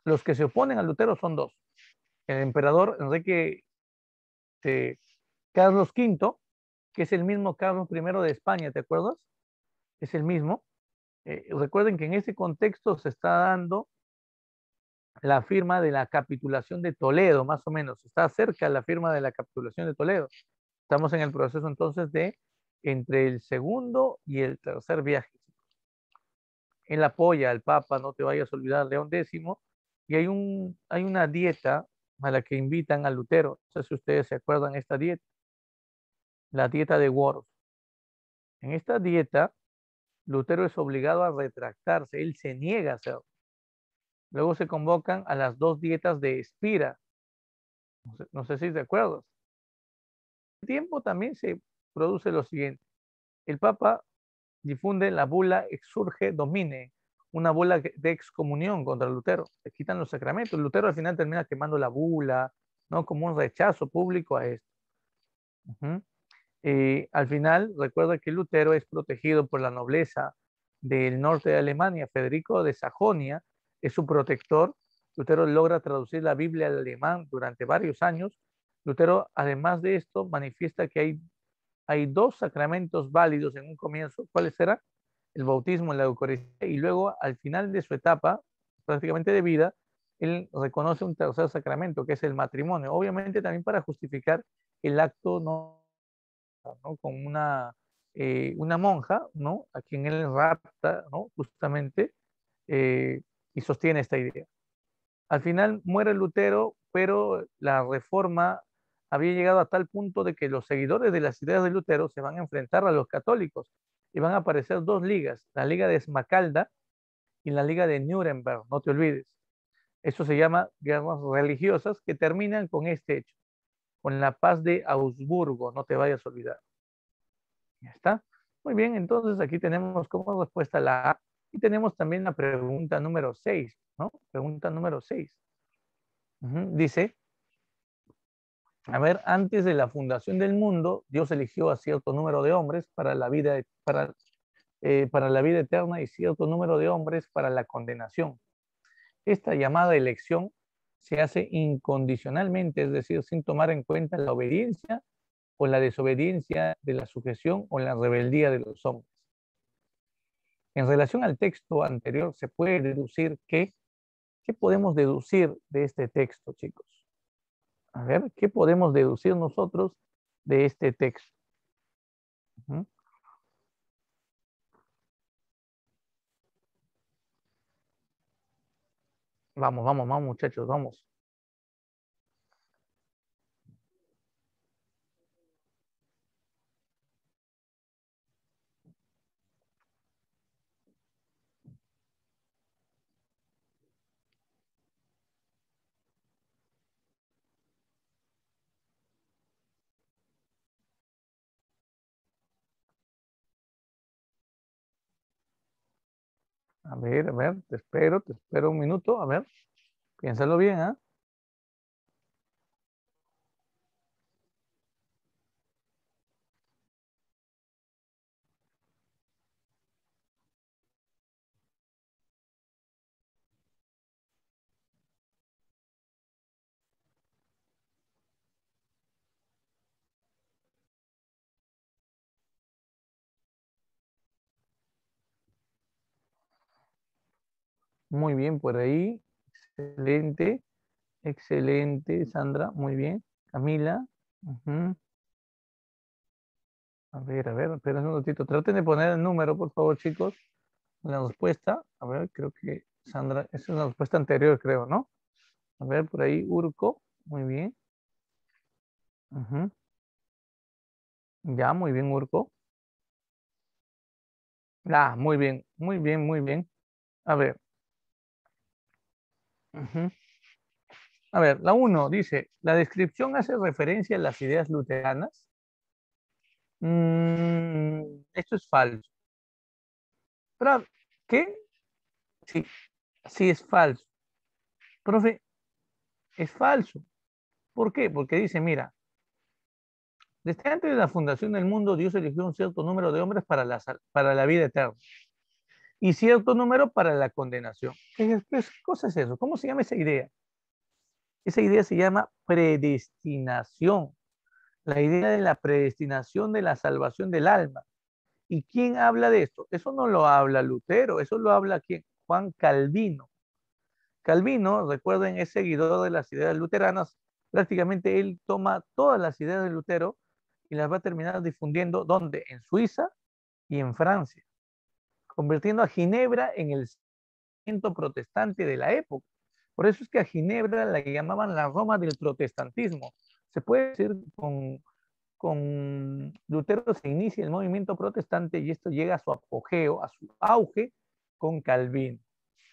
los que se oponen a Lutero son dos. El emperador Enrique Carlos V, que es el mismo Carlos I de España, ¿te acuerdas? Es el mismo. Recuerden que en ese contexto se está dando la firma de la capitulación de Toledo, más o menos. Está cerca la firma de la capitulación de Toledo. Estamos en el proceso entonces de entre el segundo y el tercer viaje. Él apoya al Papa, no te vayas a olvidar, León X, y hay una dieta a la que invitan a Lutero. No sé si ustedes se acuerdan de esta dieta, la dieta de Worms. En esta dieta, Lutero es obligado a retractarse, él se niega a hacerlo. Luego se convocan a las dos dietas de Espira. No sé si te acuerdas. En tiempo también se produce lo siguiente. El Papa difunde la bula Exsurge Domine, una bula de excomunión contra Lutero. Le quitan los sacramentos. Lutero al final termina quemando la bula, ¿no? Como un rechazo público a esto. Al final, recuerda que Lutero es protegido por la nobleza del norte de Alemania. Federico de Sajonia es su protector. Lutero logra traducir la Biblia al alemán durante varios años. Lutero, además de esto, manifiesta que hay dos sacramentos válidos en un comienzo. ¿Cuáles serán? El bautismo y la Eucaristía. Y luego, al final de su etapa, prácticamente de vida, él reconoce un tercer sacramento, que es el matrimonio. Obviamente también para justificar el acto no, ¿no? Con una monja, ¿no? A quien él rapta, ¿no? Justamente, y sostiene esta idea. Al final muere Lutero, pero la reforma había llegado a tal punto de que los seguidores de las ideas de Lutero se van a enfrentar a los católicos y van a aparecer dos ligas, la Liga de Esmacalda y la Liga de Nuremberg, no te olvides. Eso se llama guerras religiosas que terminan con este hecho, con la paz de Augsburgo, no te vayas a olvidar. Ya está. Muy bien, entonces aquí tenemos como respuesta la A y tenemos también la pregunta número 6, ¿no? Pregunta número 6. Dice, a ver, antes de la fundación del mundo, Dios eligió a cierto número de hombres para para la vida eterna y cierto número de hombres para la condenación. Esta llamada elección se hace incondicionalmente, es decir, sin tomar en cuenta la obediencia o la desobediencia de la sujeción o la rebeldía de los hombres. En relación al texto anterior, se puede deducir que, ¿qué podemos deducir de este texto, chicos? A ver, ¿qué podemos deducir nosotros de este texto? Vamos, vamos, vamos, muchachos, vamos. A ver, te espero un minuto, a ver, piénsalo bien, ¿ah? Muy bien, por ahí. Excelente, excelente, Sandra, muy bien. Camila. Ujú. A ver, espera un ratito. Traten de poner el número, por favor, chicos. La respuesta. A ver, creo que Sandra, esa es la respuesta anterior, creo, ¿no? A ver, por ahí, Urco. Muy bien. Ujú. Ya, muy bien, Urco. Ah, muy bien, muy bien, muy bien. A ver. Ujú. A ver, la 1 dice, la descripción hace referencia a las ideas luteranas. Esto es falso. Pero, ¿qué? Sí, sí es falso. Profe, es falso. ¿Por qué? Porque dice, mira, desde antes de la fundación del mundo, Dios eligió un cierto número de hombres para la vida eterna y cierto número para la condenación. ¿Qué cosa es eso? ¿Cómo se llama esa idea? Esa idea se llama predestinación. La idea de la predestinación de la salvación del alma. ¿Y quién habla de esto? Eso no lo habla Lutero, eso lo habla ¿quién? Juan Calvino. Calvino, recuerden, es seguidor de las ideas luteranas. Prácticamente él toma todas las ideas de Lutero y las va a terminar difundiendo, ¿dónde? En Suiza y en Francia, convirtiendo a Ginebra en el centro protestante de la época. Por eso es que a Ginebra la llamaban la Roma del protestantismo. Se puede decir con Lutero se inicia el movimiento protestante y esto llega a su apogeo, a su auge con Calvino.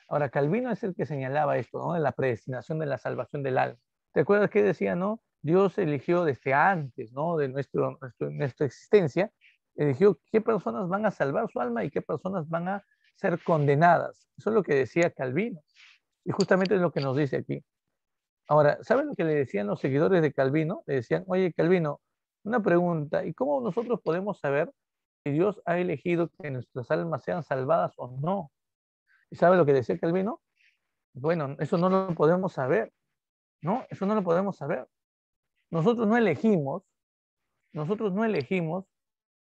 Ahora, Calvino es el que señalaba esto, ¿no? De la predestinación de la salvación del alma. ¿Te acuerdas que decía, no? Dios eligió desde antes, ¿no? De nuestra existencia, eligió qué personas van a salvar su alma y qué personas van a ser condenadas. Eso es lo que decía Calvino. Y justamente es lo que nos dice aquí. Ahora, ¿saben lo que le decían los seguidores de Calvino? Le decían, oye, Calvino, una pregunta, ¿y cómo nosotros podemos saber si Dios ha elegido que nuestras almas sean salvadas o no? ¿Y sabe lo que decía Calvino? Bueno, eso no lo podemos saber, ¿no? Eso no lo podemos saber. Nosotros no elegimos, nosotros no elegimos,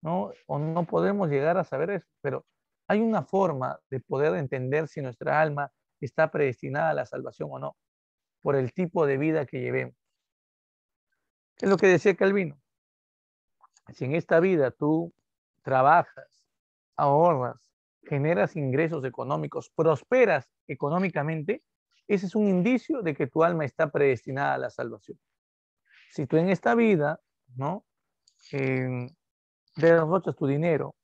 ¿no? O no podemos llegar a saber eso, pero hay una forma de poder entender si nuestra alma está predestinada a la salvación o no, por el tipo de vida que llevemos. Es lo que decía Calvino. Si en esta vida tú trabajas, ahorras, generas ingresos económicos, prosperas económicamente, ese es un indicio de que tu alma está predestinada a la salvación. Si tú en esta vida, ¿no? Derrochas tu dinero,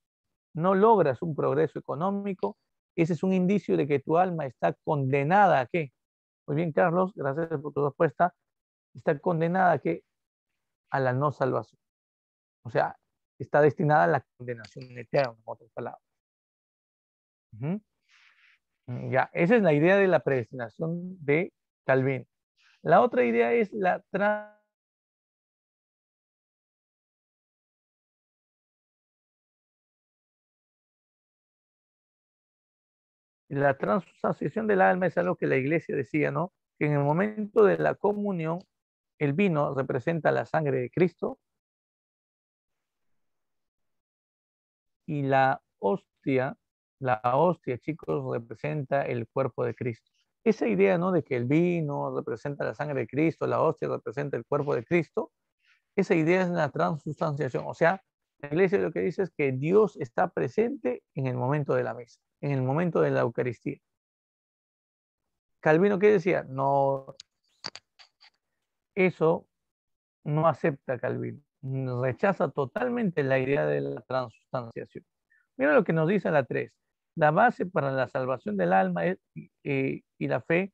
no logras un progreso económico, ese es un indicio de que tu alma está condenada a qué. Muy bien, Carlos, gracias por tu respuesta. Está condenada a qué? A la no salvación. O sea, está destinada a la condenación eterna, en otras palabras. Uh -huh. Ya, esa es la idea de la predestinación de Calvin. La otra idea es la transubstanciación del alma es algo que la iglesia decía, ¿no? Que en el momento de la comunión, el vino representa la sangre de Cristo y la hostia, chicos, representa el cuerpo de Cristo. Esa idea, ¿no? De que el vino representa la sangre de Cristo, la hostia representa el cuerpo de Cristo, esa idea es la transubstanciación. O sea, la iglesia lo que dice es que Dios está presente en el momento de la mesa, en el momento de la Eucaristía. Calvino, ¿qué decía? No, eso no acepta Calvino. Rechaza totalmente la idea de la transubstanciación. Mira lo que nos dice la 3. La base para la salvación del alma y la fe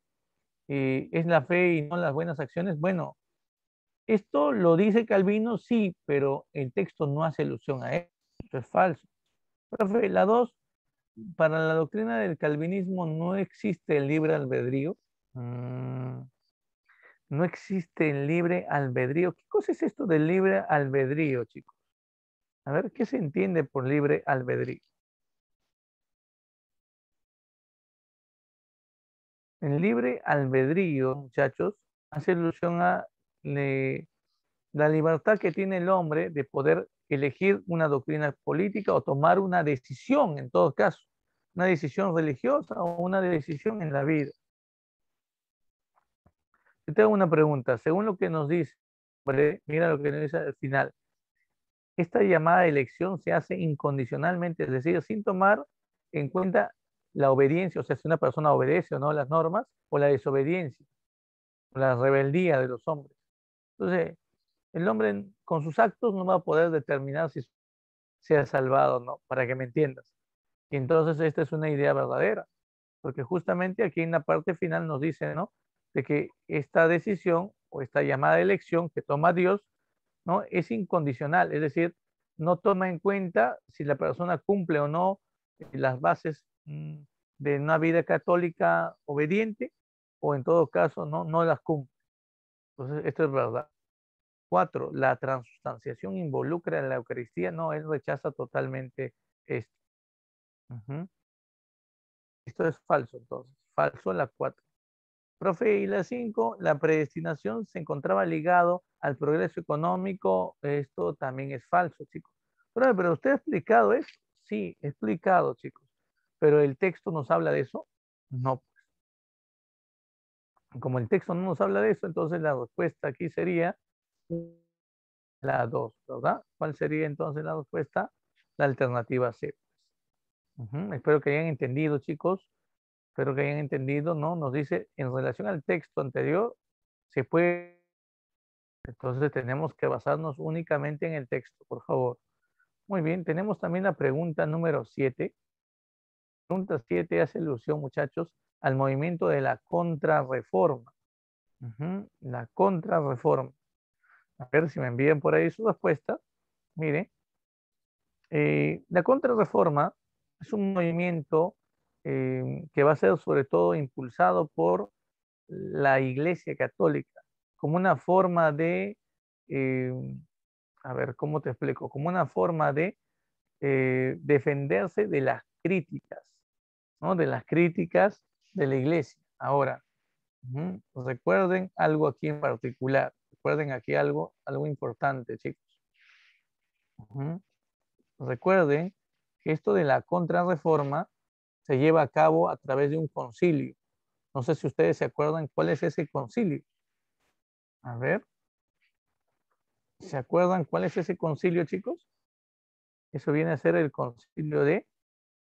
es la fe y no las buenas acciones. Bueno, esto lo dice Calvino, sí, pero el texto no hace alusión a esto. Esto es falso. Profe, la 2, para la doctrina del calvinismo no existe el libre albedrío. No existe el libre albedrío. ¿Qué cosa es esto del libre albedrío, chicos? A ver, ¿qué se entiende por libre albedrío? El libre albedrío, muchachos, hace alusión a la libertad que tiene el hombre de poder elegir una doctrina política o tomar una decisión, en todo caso, una decisión religiosa o una decisión en la vida. Yo te hago una pregunta. Según lo que nos dice, mira lo que nos dice al final. Esta llamada elección se hace incondicionalmente, es decir, sin tomar en cuenta la obediencia, o sea, si una persona obedece o no las normas, o la desobediencia, o la rebeldía de los hombres. Entonces, el hombre con sus actos no va a poder determinar si sea salvado o no, para que me entiendas. Y entonces esta es una idea verdadera, porque justamente aquí en la parte final nos dice, ¿no? de que esta decisión o esta llamada de elección que toma Dios, ¿no? Es incondicional, es decir, no toma en cuenta si la persona cumple o no las bases de una vida católica obediente o en todo caso no las cumple. Entonces, esto es verdad. 4, la transustanciación involucra en la Eucaristía. No, él rechaza totalmente esto. Ujú. Esto es falso, entonces. Falso la 4. Profe, y la 5, la predestinación se encontraba ligado al progreso económico. Esto también es falso, chicos. Pero ¿usted ha explicado eso? Sí, he explicado, chicos. Pero el texto nos habla de eso. No. Como el texto no nos habla de eso, entonces la respuesta aquí sería la 2, ¿verdad? ¿Cuál sería entonces la respuesta? La alternativa C. Espero que hayan entendido, chicos. Espero que hayan entendido, ¿no? Nos dice, en relación al texto anterior, se puede. Entonces tenemos que basarnos únicamente en el texto, por favor. Muy bien, tenemos también la pregunta número 7. Pregunta 7 hace alusión, muchachos, al movimiento de la contrarreforma. La contrarreforma. A ver si me envían por ahí su respuesta. Mire, la contrarreforma es un movimiento que va a ser sobre todo impulsado por la Iglesia Católica como una forma de, eh, a ver, ¿cómo te explico? Como una forma de defenderse de las críticas, ¿no? De las críticas de la Iglesia. Ahora, recuerden algo aquí en particular. Recuerden aquí algo importante, chicos. Recuerden que esto de la contrarreforma se lleva a cabo a través de un concilio. No sé si ustedes se acuerdan cuál es ese concilio. A ver, ¿se acuerdan cuál es ese concilio, chicos? Eso viene a ser el concilio de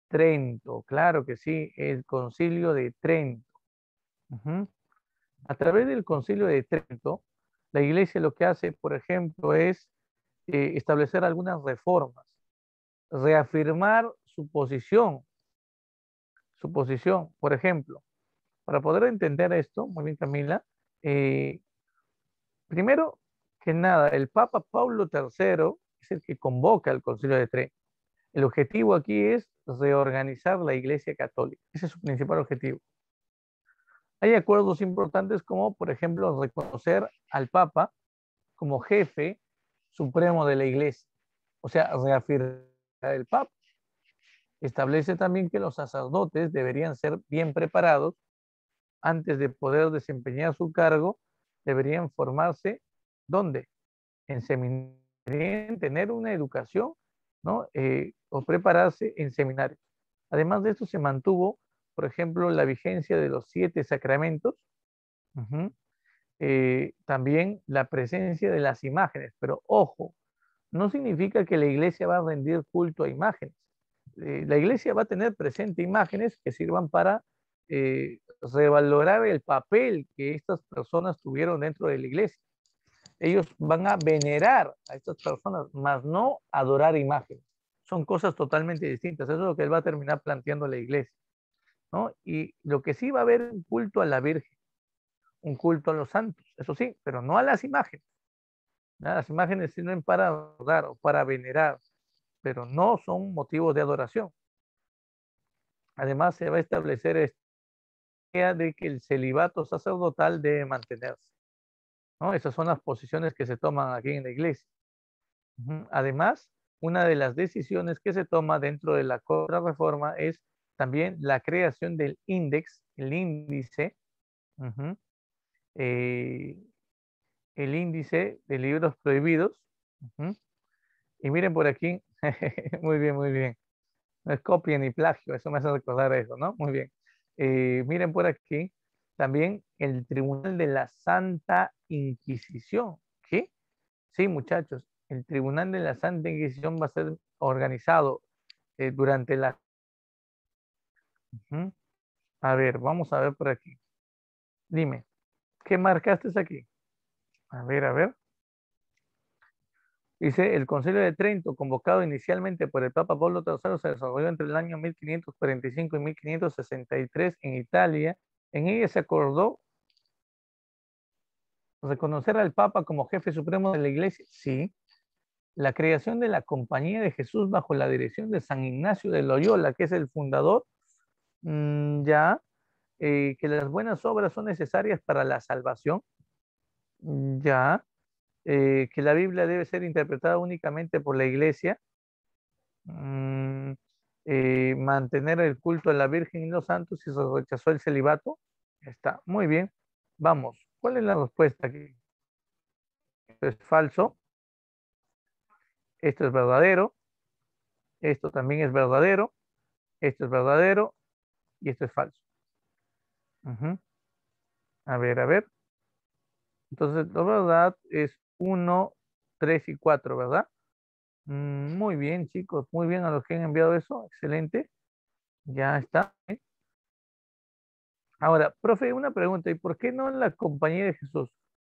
Trento. Claro que sí, el concilio de Trento. A través del concilio de Trento, la iglesia lo que hace, por ejemplo, es establecer algunas reformas, reafirmar su posición. Por ejemplo, para poder entender esto, muy bien Camila, eh, primero que nada, el Papa Pablo III es el que convoca el Concilio de Trento. El objetivo aquí es reorganizar la Iglesia Católica. Ese es su principal objetivo. Hay acuerdos importantes como, por ejemplo, reconocer al Papa como jefe supremo de la Iglesia. O sea, reafirmar el Papa. Establece también que los sacerdotes deberían ser bien preparados antes de poder desempeñar su cargo, deberían formarse, ¿dónde? En seminarios, tener una educación, ¿no? O prepararse en seminarios. Además de esto, se mantuvo, por ejemplo, la vigencia de los 7 sacramentos, también la presencia de las imágenes, pero ojo, no significa que la iglesia va a rendir culto a imágenes. La iglesia va a tener presente imágenes que sirvan para revalorar el papel que estas personas tuvieron dentro de la iglesia. Ellos van a venerar a estas personas, más no adorar imágenes. Son cosas totalmente distintas. Eso es lo que él va a terminar planteando la iglesia, ¿no? Y lo que sí va a haber un culto a la Virgen, un culto a los santos, eso sí, pero no a las imágenes. Las imágenes sirven para adorar o para venerar, pero no son motivos de adoración. Además, se va a establecer esta idea de que el celibato sacerdotal debe mantenerse, ¿no? Esas son las posiciones que se toman aquí en la iglesia. Además, una de las decisiones que se toma dentro de la contrarreforma es también la creación del índice, eh, el índice de libros prohibidos. Y miren por aquí, muy bien, muy bien. No es copia ni plagio, eso me hace recordar eso, ¿no? Muy bien. Miren por aquí, también el Tribunal de la Santa Inquisición. ¿Qué? Sí, muchachos, el Tribunal de la Santa Inquisición va a ser organizado durante la... Ujú. A ver, vamos a ver por aquí. Dime, ¿qué marcaste aquí? A ver, a ver. Dice, el Concilio de Trento, convocado inicialmente por el Papa Pablo III, se desarrolló entre el año 1545 y 1563 en Italia. En ella se acordó ¿Reconocer al Papa como jefe supremo de la Iglesia? Sí. La creación de la Compañía de Jesús bajo la dirección de San Ignacio de Loyola, que es el fundador, ya. Que las buenas obras son necesarias para la salvación, ya. Que la Biblia debe ser interpretada únicamente por la Iglesia, mm, mantener el culto a la Virgen y los santos y se rechazó el celibato. Está, muy bien. Vamos, ¿cuál es la respuesta aquí? Esto es falso, esto es verdadero, esto también es verdadero, esto es verdadero y esto es falso. Ujú. A ver, a ver. Entonces, la verdad es uno, 3 y 4, ¿verdad? Muy bien, chicos, muy bien a los que han enviado eso, excelente. Ya está. Ahora, profe, una pregunta, ¿y por qué no la Compañía de Jesús?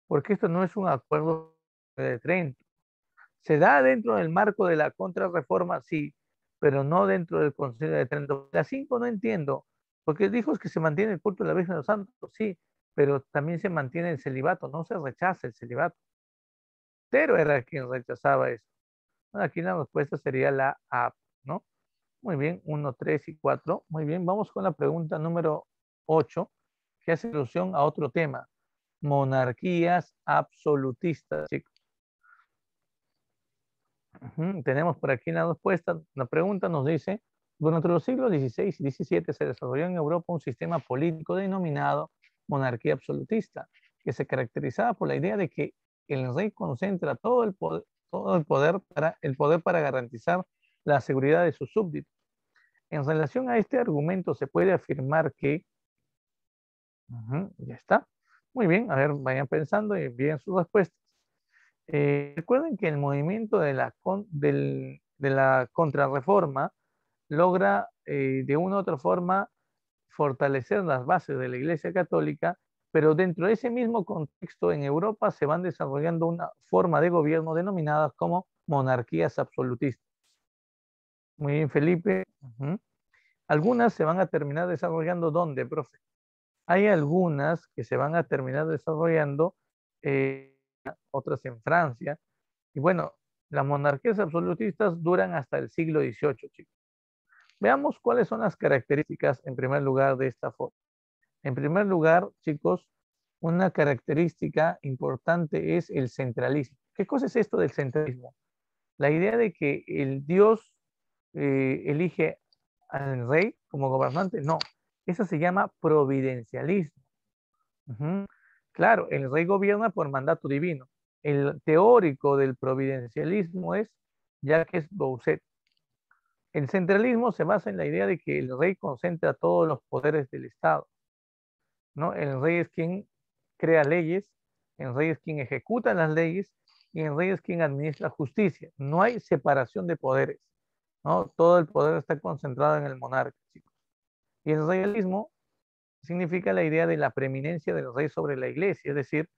Porque esto no es un acuerdo de Trento. Se da dentro del marco de la contrarreforma, sí, pero no dentro del Concilio de Trento. La 5 no entiendo, porque dijo que se mantiene el culto de la Virgen de los Santos, sí, pero también se mantiene el celibato, no se rechaza el celibato. Pero era quien rechazaba eso. Aquí la respuesta sería la A, ¿no? Muy bien, uno, 3 y 4. Muy bien, vamos con la pregunta número 8, que hace alusión a otro tema. Monarquías absolutistas, chicos. Tenemos por aquí la respuesta. La pregunta nos dice, durante los siglos XVI y XVII se desarrolló en Europa un sistema político denominado monarquía absolutista, que se caracterizaba por la idea de que el rey concentra todo el poder para garantizar la seguridad de sus súbditos. En relación a este argumento se puede afirmar que, ya está. Muy bien, a ver, vayan pensando y envíen sus respuestas. Recuerden que el movimiento de la contrarreforma logra de una u otra forma fortalecer las bases de la Iglesia Católica, pero dentro de ese mismo contexto en Europa se van desarrollando una forma de gobierno denominada como monarquías absolutistas. Muy bien, Felipe. Algunas se van a terminar desarrollando ¿dónde, profe? Hay algunas que se van a terminar desarrollando, eh, otras en Francia. Y bueno, las monarquías absolutistas duran hasta el siglo XVIII, chicos. Veamos cuáles son las características, en primer lugar, de esta forma. En primer lugar, chicos, una característica importante es el centralismo. ¿Qué cosa es esto del centralismo? La idea de que el Dios elige al rey como gobernante, no. Eso se llama providencialismo. Ujú. Claro, el rey gobierna por mandato divino. El teórico del providencialismo es Jacques Bousset. El centralismo se basa en la idea de que el rey concentra todos los poderes del Estado, ¿no? El rey es quien crea leyes, el rey es quien ejecuta las leyes y el rey es quien administra justicia. No hay separación de poderes, ¿no? Todo el poder está concentrado en el monarca, chicos. Y el realismo significa la idea de la preeminencia del rey sobre la iglesia, es decir,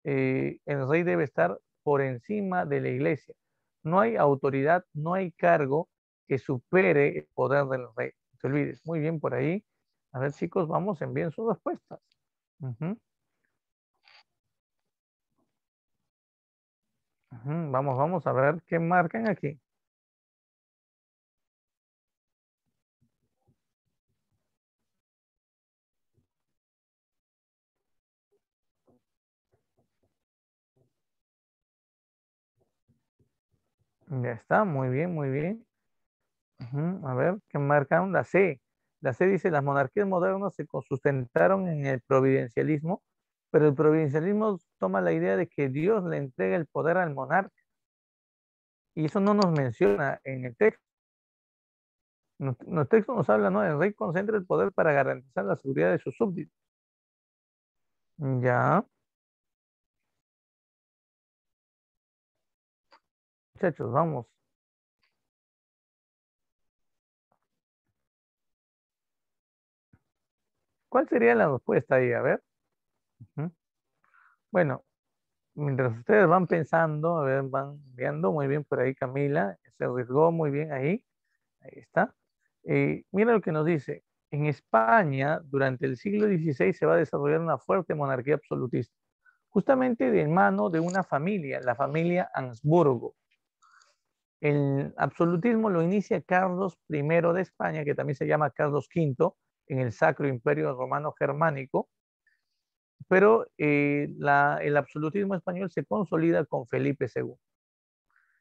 el rey debe estar por encima de la iglesia. No hay autoridad, no hay cargo que supere el poder del rey. No te olvides, muy bien por ahí. A ver, chicos, vamos, envíen sus respuestas. Ujú, Vamos, vamos a ver qué marcan aquí. Ya está, muy bien, muy bien. A ver, ¿qué marcan? La C. La C dice, las monarquías modernas se sustentaron en el providencialismo, pero el providencialismo toma la idea de que Dios le entrega el poder al monarca. Y eso no nos menciona en el texto. El texto nos habla, ¿no? El rey concentra el poder para garantizar la seguridad de sus súbditos. Ya, muchachos, vamos. ¿Cuál sería la respuesta ahí? A ver. Ujú. Bueno, mientras ustedes van pensando, a ver, van viendo muy bien por ahí Camila, se arriesgó muy bien ahí. Ahí está. Mira lo que nos dice. En España, durante el siglo XVI se va a desarrollar una fuerte monarquía absolutista. justamente de mano de una familia, la familia Habsburgo. El absolutismo lo inicia Carlos I de España, que también se llama Carlos V, en el Sacro Imperio Romano Germánico, pero el absolutismo español se consolida con Felipe II.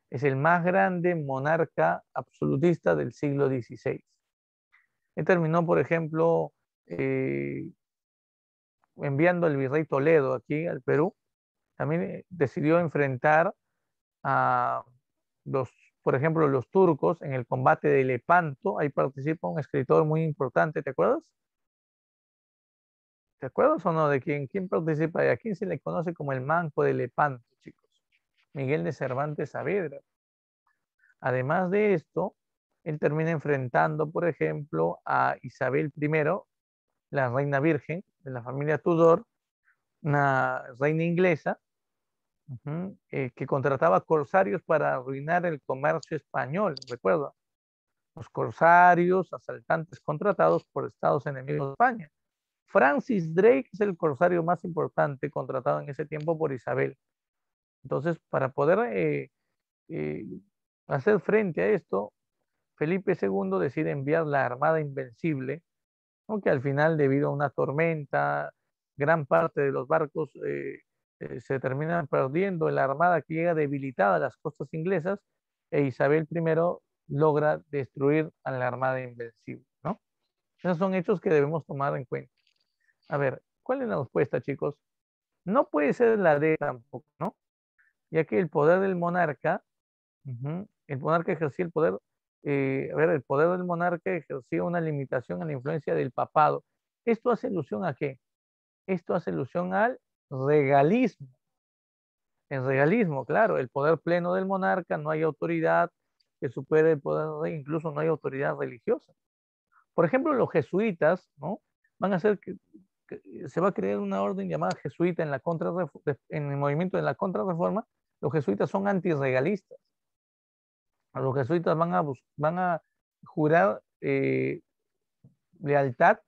Es el más grande monarca absolutista del siglo XVI. Él terminó, por ejemplo, enviando al virrey Toledo aquí al Perú. También decidió enfrentar a los, por ejemplo, los turcos en el combate de Lepanto. Ahí participa un escritor muy importante, ¿te acuerdas? ¿Te acuerdas o no de quién participa? ¿Y a quién se le conoce como el Manco de Lepanto, chicos? Miguel de Cervantes Saavedra. Además de esto, él termina enfrentando, por ejemplo, a Isabel I, la reina virgen de la familia Tudor, una reina inglesa, que contrataba corsarios para arruinar el comercio español, recuerda, los corsarios, asaltantes contratados por estados enemigos de España. Francis Drake es el corsario más importante contratado en ese tiempo por Isabel. Entonces, para poder eh, hacer frente a esto, Felipe II decide enviar la Armada Invencible, aunque al final, debido a una tormenta, gran parte de los barcos se terminan perdiendo. La armada que llega debilitada a las costas inglesas, e Isabel I logra destruir a la Armada Invencible, ¿no? Esos son hechos que debemos tomar en cuenta. A ver, ¿cuál es la respuesta, chicos? No puede ser la D tampoco, ¿no? Ya que el poder del monarca, el monarca ejercía el poder, a ver, el poder del monarca ejercía una limitación a la influencia del papado. ¿Esto hace alusión a qué? Esto hace alusión al regalismo. El regalismo, claro, el poder pleno del monarca, no hay autoridad que supere el poder del rey, incluso no hay autoridad religiosa. Por ejemplo, los jesuitas, ¿no? Van a hacer que se va a crear una orden llamada jesuita en, en el movimiento de la contrarreforma. Los jesuitas son antirregalistas. Los jesuitas van a jurar lealtad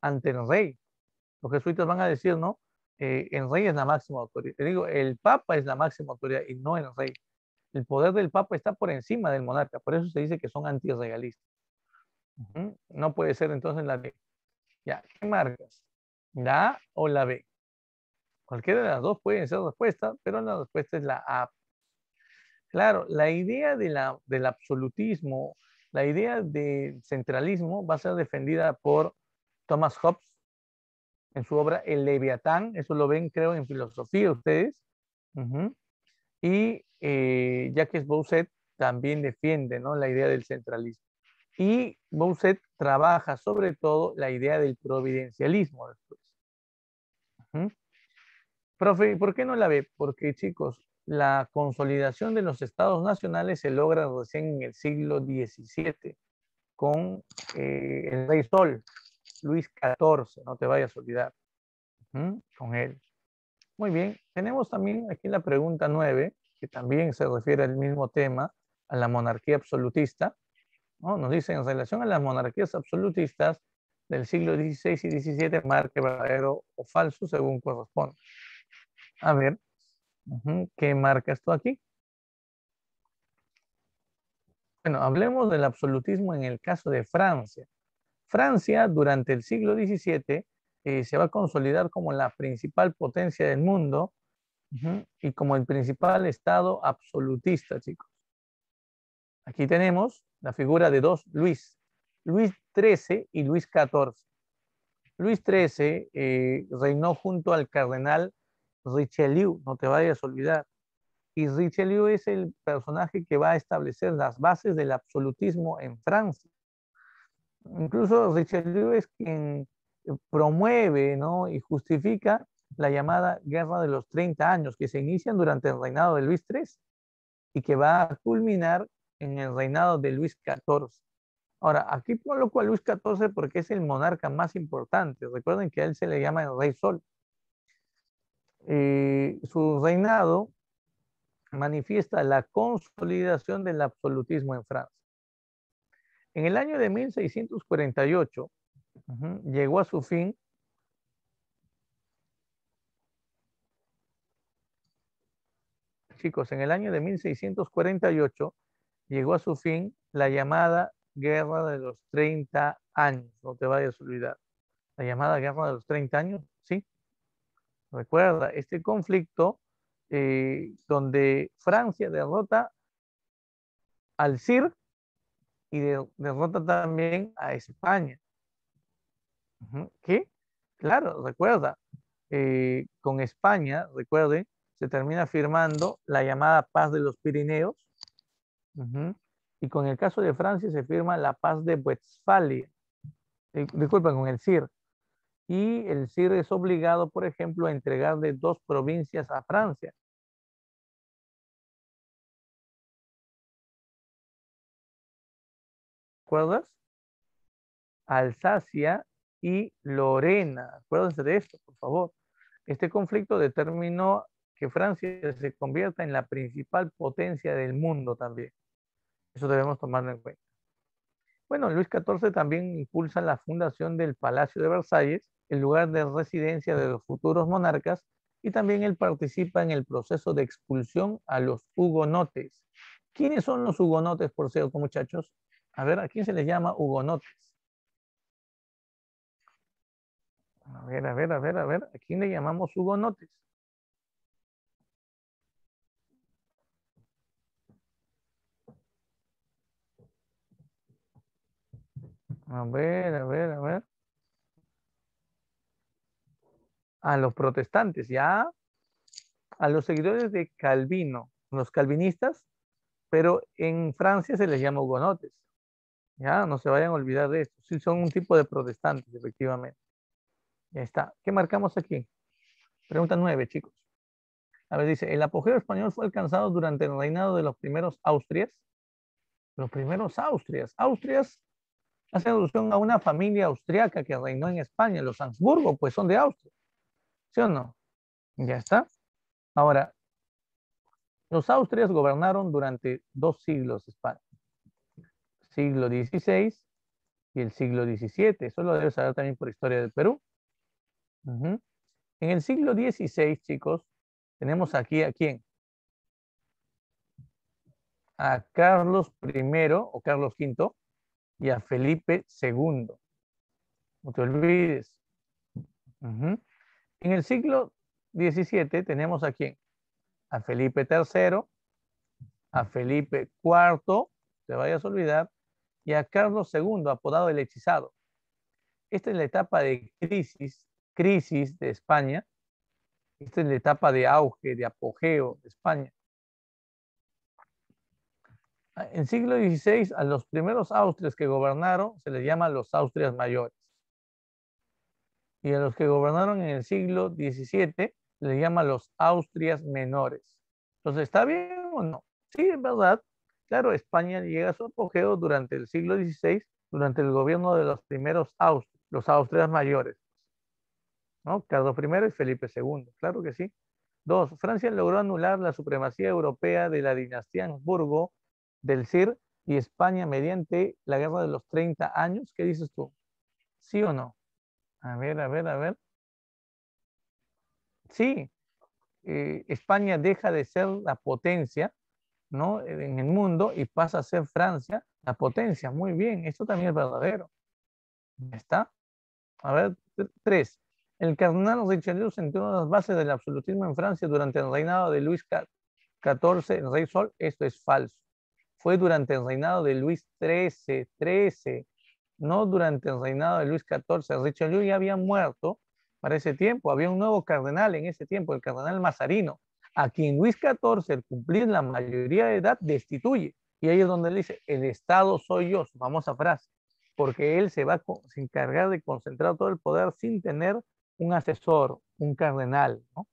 ante el rey. Los jesuitas van a decir, ¿no? El rey es la máxima autoridad. Te digo, el papa es la máxima autoridad y no el rey. El poder del papa está por encima del monarca. Por eso se dice que son antirregalistas. No puede ser entonces la B. Ya, ¿qué marcas? ¿La A o la B? Cualquiera de las dos pueden ser respuesta, pero la respuesta es la A. Claro, la idea del absolutismo, la idea del centralismo va a ser defendida por Thomas Hobbes en su obra El Leviatán. Eso lo ven, creo, en filosofía ustedes. Y Jacques Bousset también defiende, ¿no?, la idea del centralismo. Y Bousset trabaja sobre todo la idea del providencialismo después. Profe, ¿por qué no la ve? Porque, chicos, la consolidación de los estados nacionales se logra recién en el siglo XVII con el rey Sol, Luis XIV, no te vayas a olvidar, con él. Muy bien, tenemos también aquí la pregunta 9, que también se refiere al mismo tema, a la monarquía absolutista, ¿no? Nos dice, en relación a las monarquías absolutistas del siglo XVI y XVII, marque verdadero o falso según corresponde. A ver, ¿qué marca esto aquí? Bueno, hablemos del absolutismo en el caso de Francia. Francia, durante el siglo XVII, se va a consolidar como la principal potencia del mundo y como el principal estado absolutista, chicos. Aquí tenemos la figura de dos Luis XIII y Luis XIV. Luis XIII reinó junto al cardenal Richelieu, no te vayas a olvidar. Y Richelieu es el personaje que va a establecer las bases del absolutismo en Francia. Incluso Richelieu es quien promueve, ¿no?, y justifica la llamada Guerra de los 30 años, que se inician durante el reinado de Luis XIII y que va a culminar en el reinado de Luis XIV. Ahora, aquí coloco a Luis XIV porque es el monarca más importante. Recuerden que a él se le llama el Rey Sol. Su reinado manifiesta la consolidación del absolutismo en Francia. En el año de 1648 llegó a su fin chicos, en el año de 1648 llegó a su fin la llamada Guerra de los 30 años. No te vayas a olvidar. La llamada Guerra de los 30 años, ¿sí? Recuerda, este conflicto donde Francia derrota al CIR y derrota también a España. ¿Qué? Claro, recuerda, con España, recuerde, se termina firmando la llamada Paz de los Pirineos. Y con el caso de Francia se firma la Paz de Westfalia. Disculpen, con el CIR. Y el CIR es obligado, por ejemplo, a entregarle 2 provincias a Francia. ¿Recuerdas? Alsacia y Lorena. Acuérdense de esto, por favor. Este conflicto determinó que Francia se convierta en la principal potencia del mundo también. Eso debemos tomarlo en cuenta. Bueno, Luis XIV también impulsa la fundación del Palacio de Versalles, el lugar de residencia de los futuros monarcas, y también él participa en el proceso de expulsión a los hugonotes. ¿Quiénes son los hugonotes, por cierto, muchachos? A ver, ¿a quién se les llama hugonotes? A ver, a ver, a ver, a ver, ¿a quién le llamamos hugonotes? A ver, a ver, a ver. A los protestantes, ya. A los seguidores de Calvino, los calvinistas, pero en Francia se les llama hugonotes. Ya, no se vayan a olvidar de esto. Sí, son un tipo de protestantes, efectivamente. Ya está. ¿Qué marcamos aquí? Pregunta 9, chicos. A ver, dice, ¿el apogeo español fue alcanzado durante el reinado de los primeros Austrias? Los primeros Austrias. Austrias hace alusión a una familia austriaca que reinó en España. Los Habsburgo, pues son de Austria. ¿Sí o no? Ya está. Ahora, los Austrias gobernaron durante 2 siglos España. Siglo XVI y el siglo XVII. Eso lo debes saber también por historia del Perú. En el siglo XVI, chicos, tenemos aquí a quién. A Carlos I o Carlos V y a Felipe II. No te olvides. En el siglo XVII tenemos a quién. A Felipe III, a Felipe IV, te vayas a olvidar, y a Carlos II, apodado el hechizado. Esta es la etapa de crisis de España. Esta es la etapa de auge, de apogeo de España. En siglo XVI, a los primeros Austrias que gobernaron se les llama los Austrias mayores. Y a los que gobernaron en el siglo XVII se les llama los Austrias menores. Entonces, ¿está bien o no? Sí, es verdad. Claro, España llega a su apogeo durante el siglo XVI, durante el gobierno de los primeros Austrias, los Austrias mayores, ¿no? Carlos I y Felipe II, claro que sí. 2. Francia logró anular la supremacía europea de la dinastía Habsburgo, del CIR y España mediante la Guerra de los 30 años. ¿Qué dices tú? ¿Sí o no? A ver, a ver, a ver. Sí, España deja de ser la potencia, ¿no? En el mundo y pasa a ser Francia la potencia. Muy bien, esto también es verdadero. ¿Ya está? A ver, 3. El cardenal Richelieu sentó las bases del absolutismo en Francia durante el reinado de Luis XIV, el Rey Sol. Esto es falso. Fue durante el reinado de Luis XIII, no durante el reinado de Luis XIV. Richelieu ya había muerto para ese tiempo. Había un nuevo cardenal en ese tiempo, el cardenal Mazarino, a quien Luis XIV, al cumplir la mayoría de edad, destituye. Y ahí es donde él dice, el Estado soy yo, su famosa frase, porque él se va a encargar de concentrar todo el poder sin tener un asesor, un cardenal, ¿no?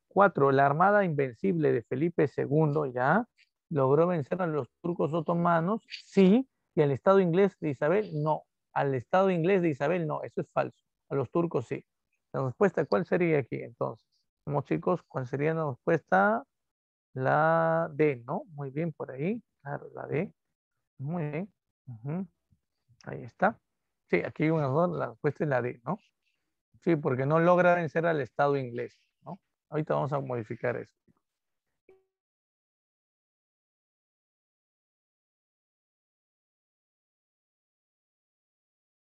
4. La Armada Invencible de Felipe II ya logró vencer a los turcos otomanos, sí, y al Estado inglés de Isabel, no. Al Estado inglés de Isabel, no, eso es falso. A los turcos, sí. La respuesta, ¿cuál sería aquí entonces? Como chicos, ¿cuál sería la respuesta? La D, ¿no? Muy bien, por ahí. Claro, la D. Muy bien. Ahí está. Sí, aquí hay un error, la respuesta es la D, ¿no? Sí, porque no logra vencer al Estado inglés, ¿no? Ahorita vamos a modificar eso.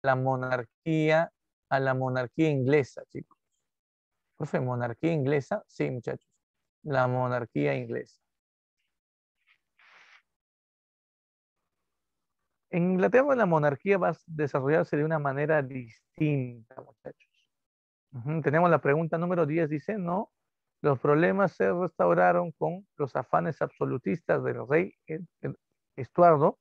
La monarquía a la monarquía inglesa, chicos. Profe, ¿monarquía inglesa? Sí, muchachos. La monarquía inglesa. En Inglaterra la monarquía va a desarrollarse de una manera distinta, muchachos. Tenemos la pregunta número 10, dice, no, los problemas se restauraron con los afanes absolutistas del rey Estuardo,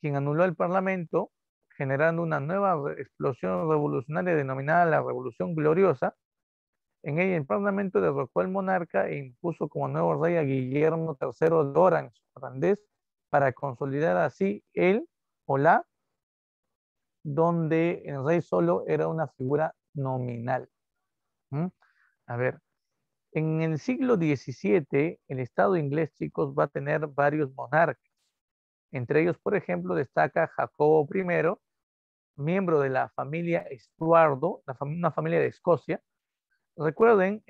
quien anuló el parlamento, generando una nueva explosión revolucionaria denominada la Revolución Gloriosa. En ella el parlamento derrocó al monarca e impuso como nuevo rey a Guillermo III de Orange, holandés, para consolidar así el o la, donde el rey solo era una figura nominal. A ver, en el siglo XVII, el Estado inglés, chicos, va a tener varios monarcas. Entre ellos, por ejemplo, destaca Jacobo I, miembro de la familia Estuardo, una familia de Escocia. Recuerden,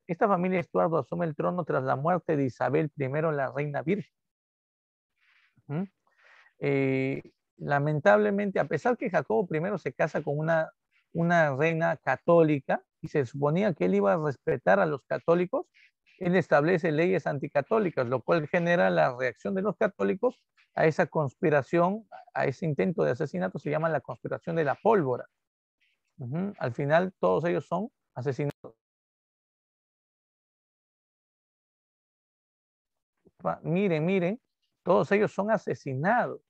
esta familia Estuardo asume el trono tras la muerte de Isabel I, la reina virgen. Eh, lamentablemente, a pesar que Jacobo I se casa con una reina católica y se suponía que él iba a respetar a los católicos, él establece leyes anticatólicas, lo cual genera la reacción de los católicos a esa conspiración, a ese intento de asesinato, se llama la conspiración de la pólvora. Al final, todos ellos son asesinados. Miren, todos ellos son asesinados.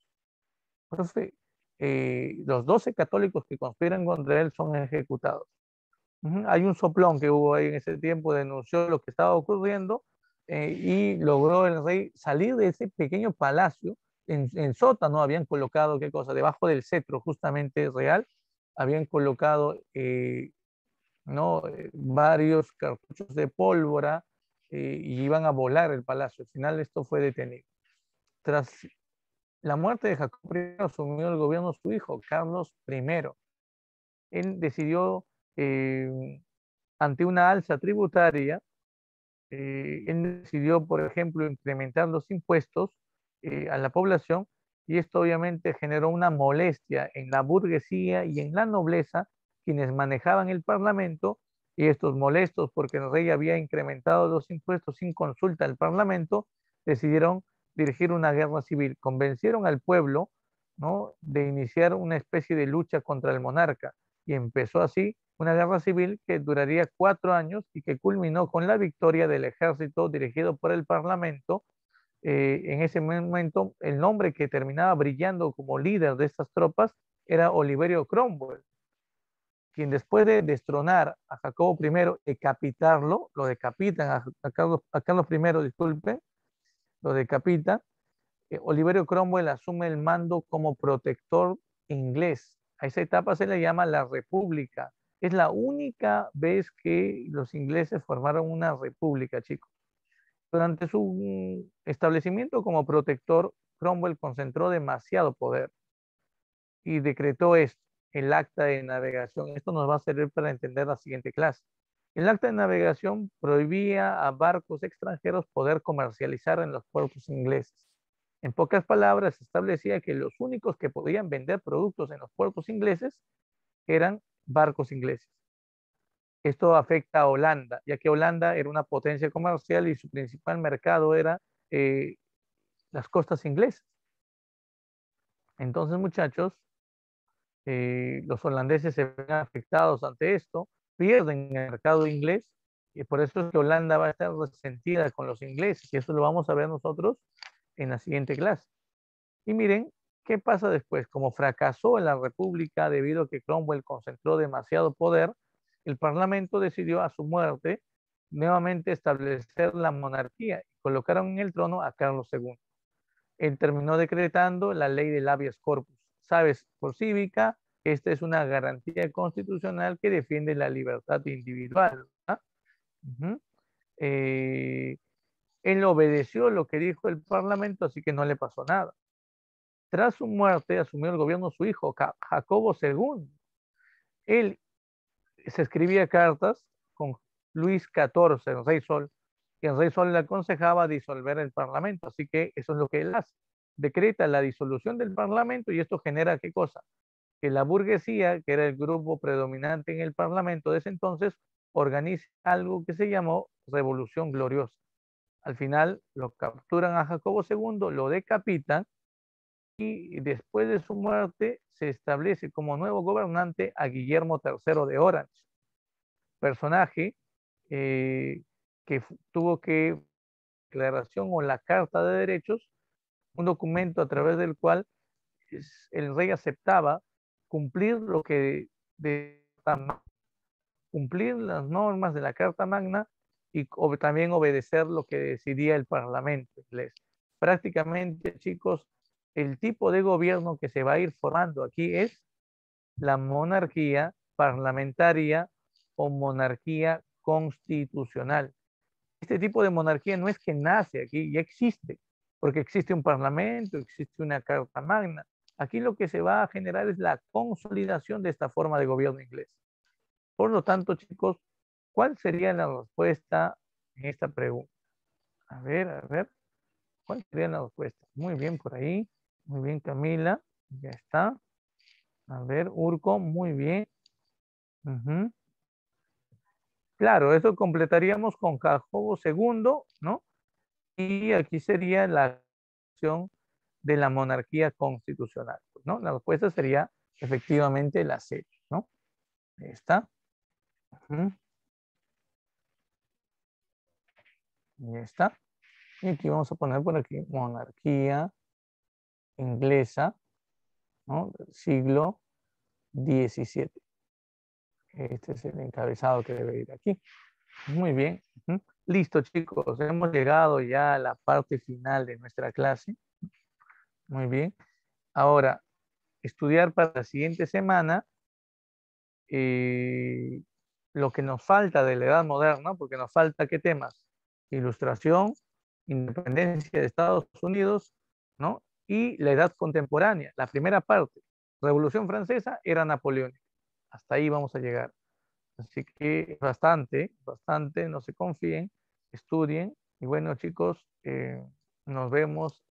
Profe, los 12 católicos que conspiran contra él son ejecutados. Hay un soplón que hubo ahí en ese tiempo, denunció lo que estaba ocurriendo y logró el rey salir de ese pequeño palacio. En sótano habían colocado, ¿qué cosa? Debajo del cetro justamente real, habían colocado varios cartuchos de pólvora y iban a volar el palacio. Al final esto fue detenido. Tras la muerte de Jacobo I, asumió el gobierno su hijo, Carlos I. Él decidió, ante una alza tributaria, él decidió, por ejemplo, incrementar los impuestos a la población y esto obviamente generó una molestia en la burguesía y en la nobleza, quienes manejaban el parlamento, y estos molestos porque el rey había incrementado los impuestos sin consulta al parlamento, decidieron dirigir una guerra civil. Convencieron al pueblo, ¿no?, de iniciar una especie de lucha contra el monarca y empezó así una guerra civil que duraría 4 años y que culminó con la victoria del ejército dirigido por el parlamento. En ese momento, el nombre que terminaba brillando como líder de estas tropas era Oliverio Cromwell, quien después de destronar a Jacobo I, decapitarlo, lo decapitan a Carlos I, disculpe, lo decapita. Oliverio Cromwell asume el mando como protector inglés. A esa etapa se le llama la República. Es la única vez que los ingleses formaron una república, chicos. Durante su establecimiento como protector, Cromwell concentró demasiado poder y decretó esto, el acta de navegación. Esto nos va a servir para entender la siguiente clase. El acta de navegación prohibía a barcos extranjeros poder comercializar en los puertos ingleses. En pocas palabras, establecía que los únicos que podían vender productos en los puertos ingleses eran barcos ingleses. Esto afecta a Holanda, ya que Holanda era una potencia comercial y su principal mercado era las costas inglesas. Entonces, muchachos, los holandeses se ven afectados ante esto, pierden el mercado inglés y por eso es que Holanda va a estar resentida con los ingleses y eso lo vamos a ver nosotros en la siguiente clase. Y miren, ¿qué pasa después? Como fracasó en la República debido a que Cromwell concentró demasiado poder, el Parlamento decidió a su muerte nuevamente establecer la monarquía y colocaron en el trono a Carlos II. Él terminó decretando la ley del habeas corpus. ¿Sabes? Por cívica, esta es una garantía constitucional que defiende la libertad individual. Él obedeció lo que dijo el Parlamento, así que no le pasó nada. Tras su muerte, asumió el gobierno su hijo, Jacobo II. Él se escribía cartas con Luis XIV, el rey Sol, que el rey Sol le aconsejaba disolver el Parlamento. Así que eso es lo que él hace. Decreta la disolución del Parlamento y esto genera ¿qué cosa? Que la burguesía, que era el grupo predominante en el Parlamento de ese entonces, organice algo que se llamó Revolución Gloriosa. Al final lo capturan a Jacobo II, lo decapitan y después de su muerte se establece como nuevo gobernante a Guillermo III de Orange, personaje que tuvo que declaración o la Carta de Derechos, un documento a través del cual el rey aceptaba cumplir lo que de cumplir las normas de la Carta Magna y también obedecer lo que decidía el Parlamento inglés. Prácticamente, chicos, el tipo de gobierno que se va a ir formando aquí es la monarquía parlamentaria o monarquía constitucional. Este tipo de monarquía no es que nace aquí, ya existe, porque existe un parlamento, existe una Carta Magna. Aquí lo que se va a generar es la consolidación de esta forma de gobierno inglés. Por lo tanto, chicos, ¿cuál sería la respuesta en esta pregunta? A ver, ¿cuál sería la respuesta? Muy bien por ahí, muy bien Camila, ya está. A ver, Urco, muy bien. Ujú. Claro, eso completaríamos con Jacobo II, ¿no? Y aquí sería la acción de la monarquía constitucional, ¿no? La respuesta sería efectivamente la C, ¿no? Ahí está. Ujú. Ya está. Y aquí vamos a poner por aquí monarquía inglesa, ¿no? Del siglo XVII. Este es el encabezado que debe ir aquí. Muy bien. Ujú. Listo, chicos. Hemos llegado ya a la parte final de nuestra clase. Muy bien. Ahora, estudiar para la siguiente semana lo que nos falta de la edad moderna, porque nos falta qué temas: ilustración, independencia de Estados Unidos, ¿no? Y la edad contemporánea, la primera parte, Revolución Francesa, era napoleónica. Hasta ahí vamos a llegar. Así que bastante, bastante, no se confíen, estudien. Y bueno, chicos, nos vemos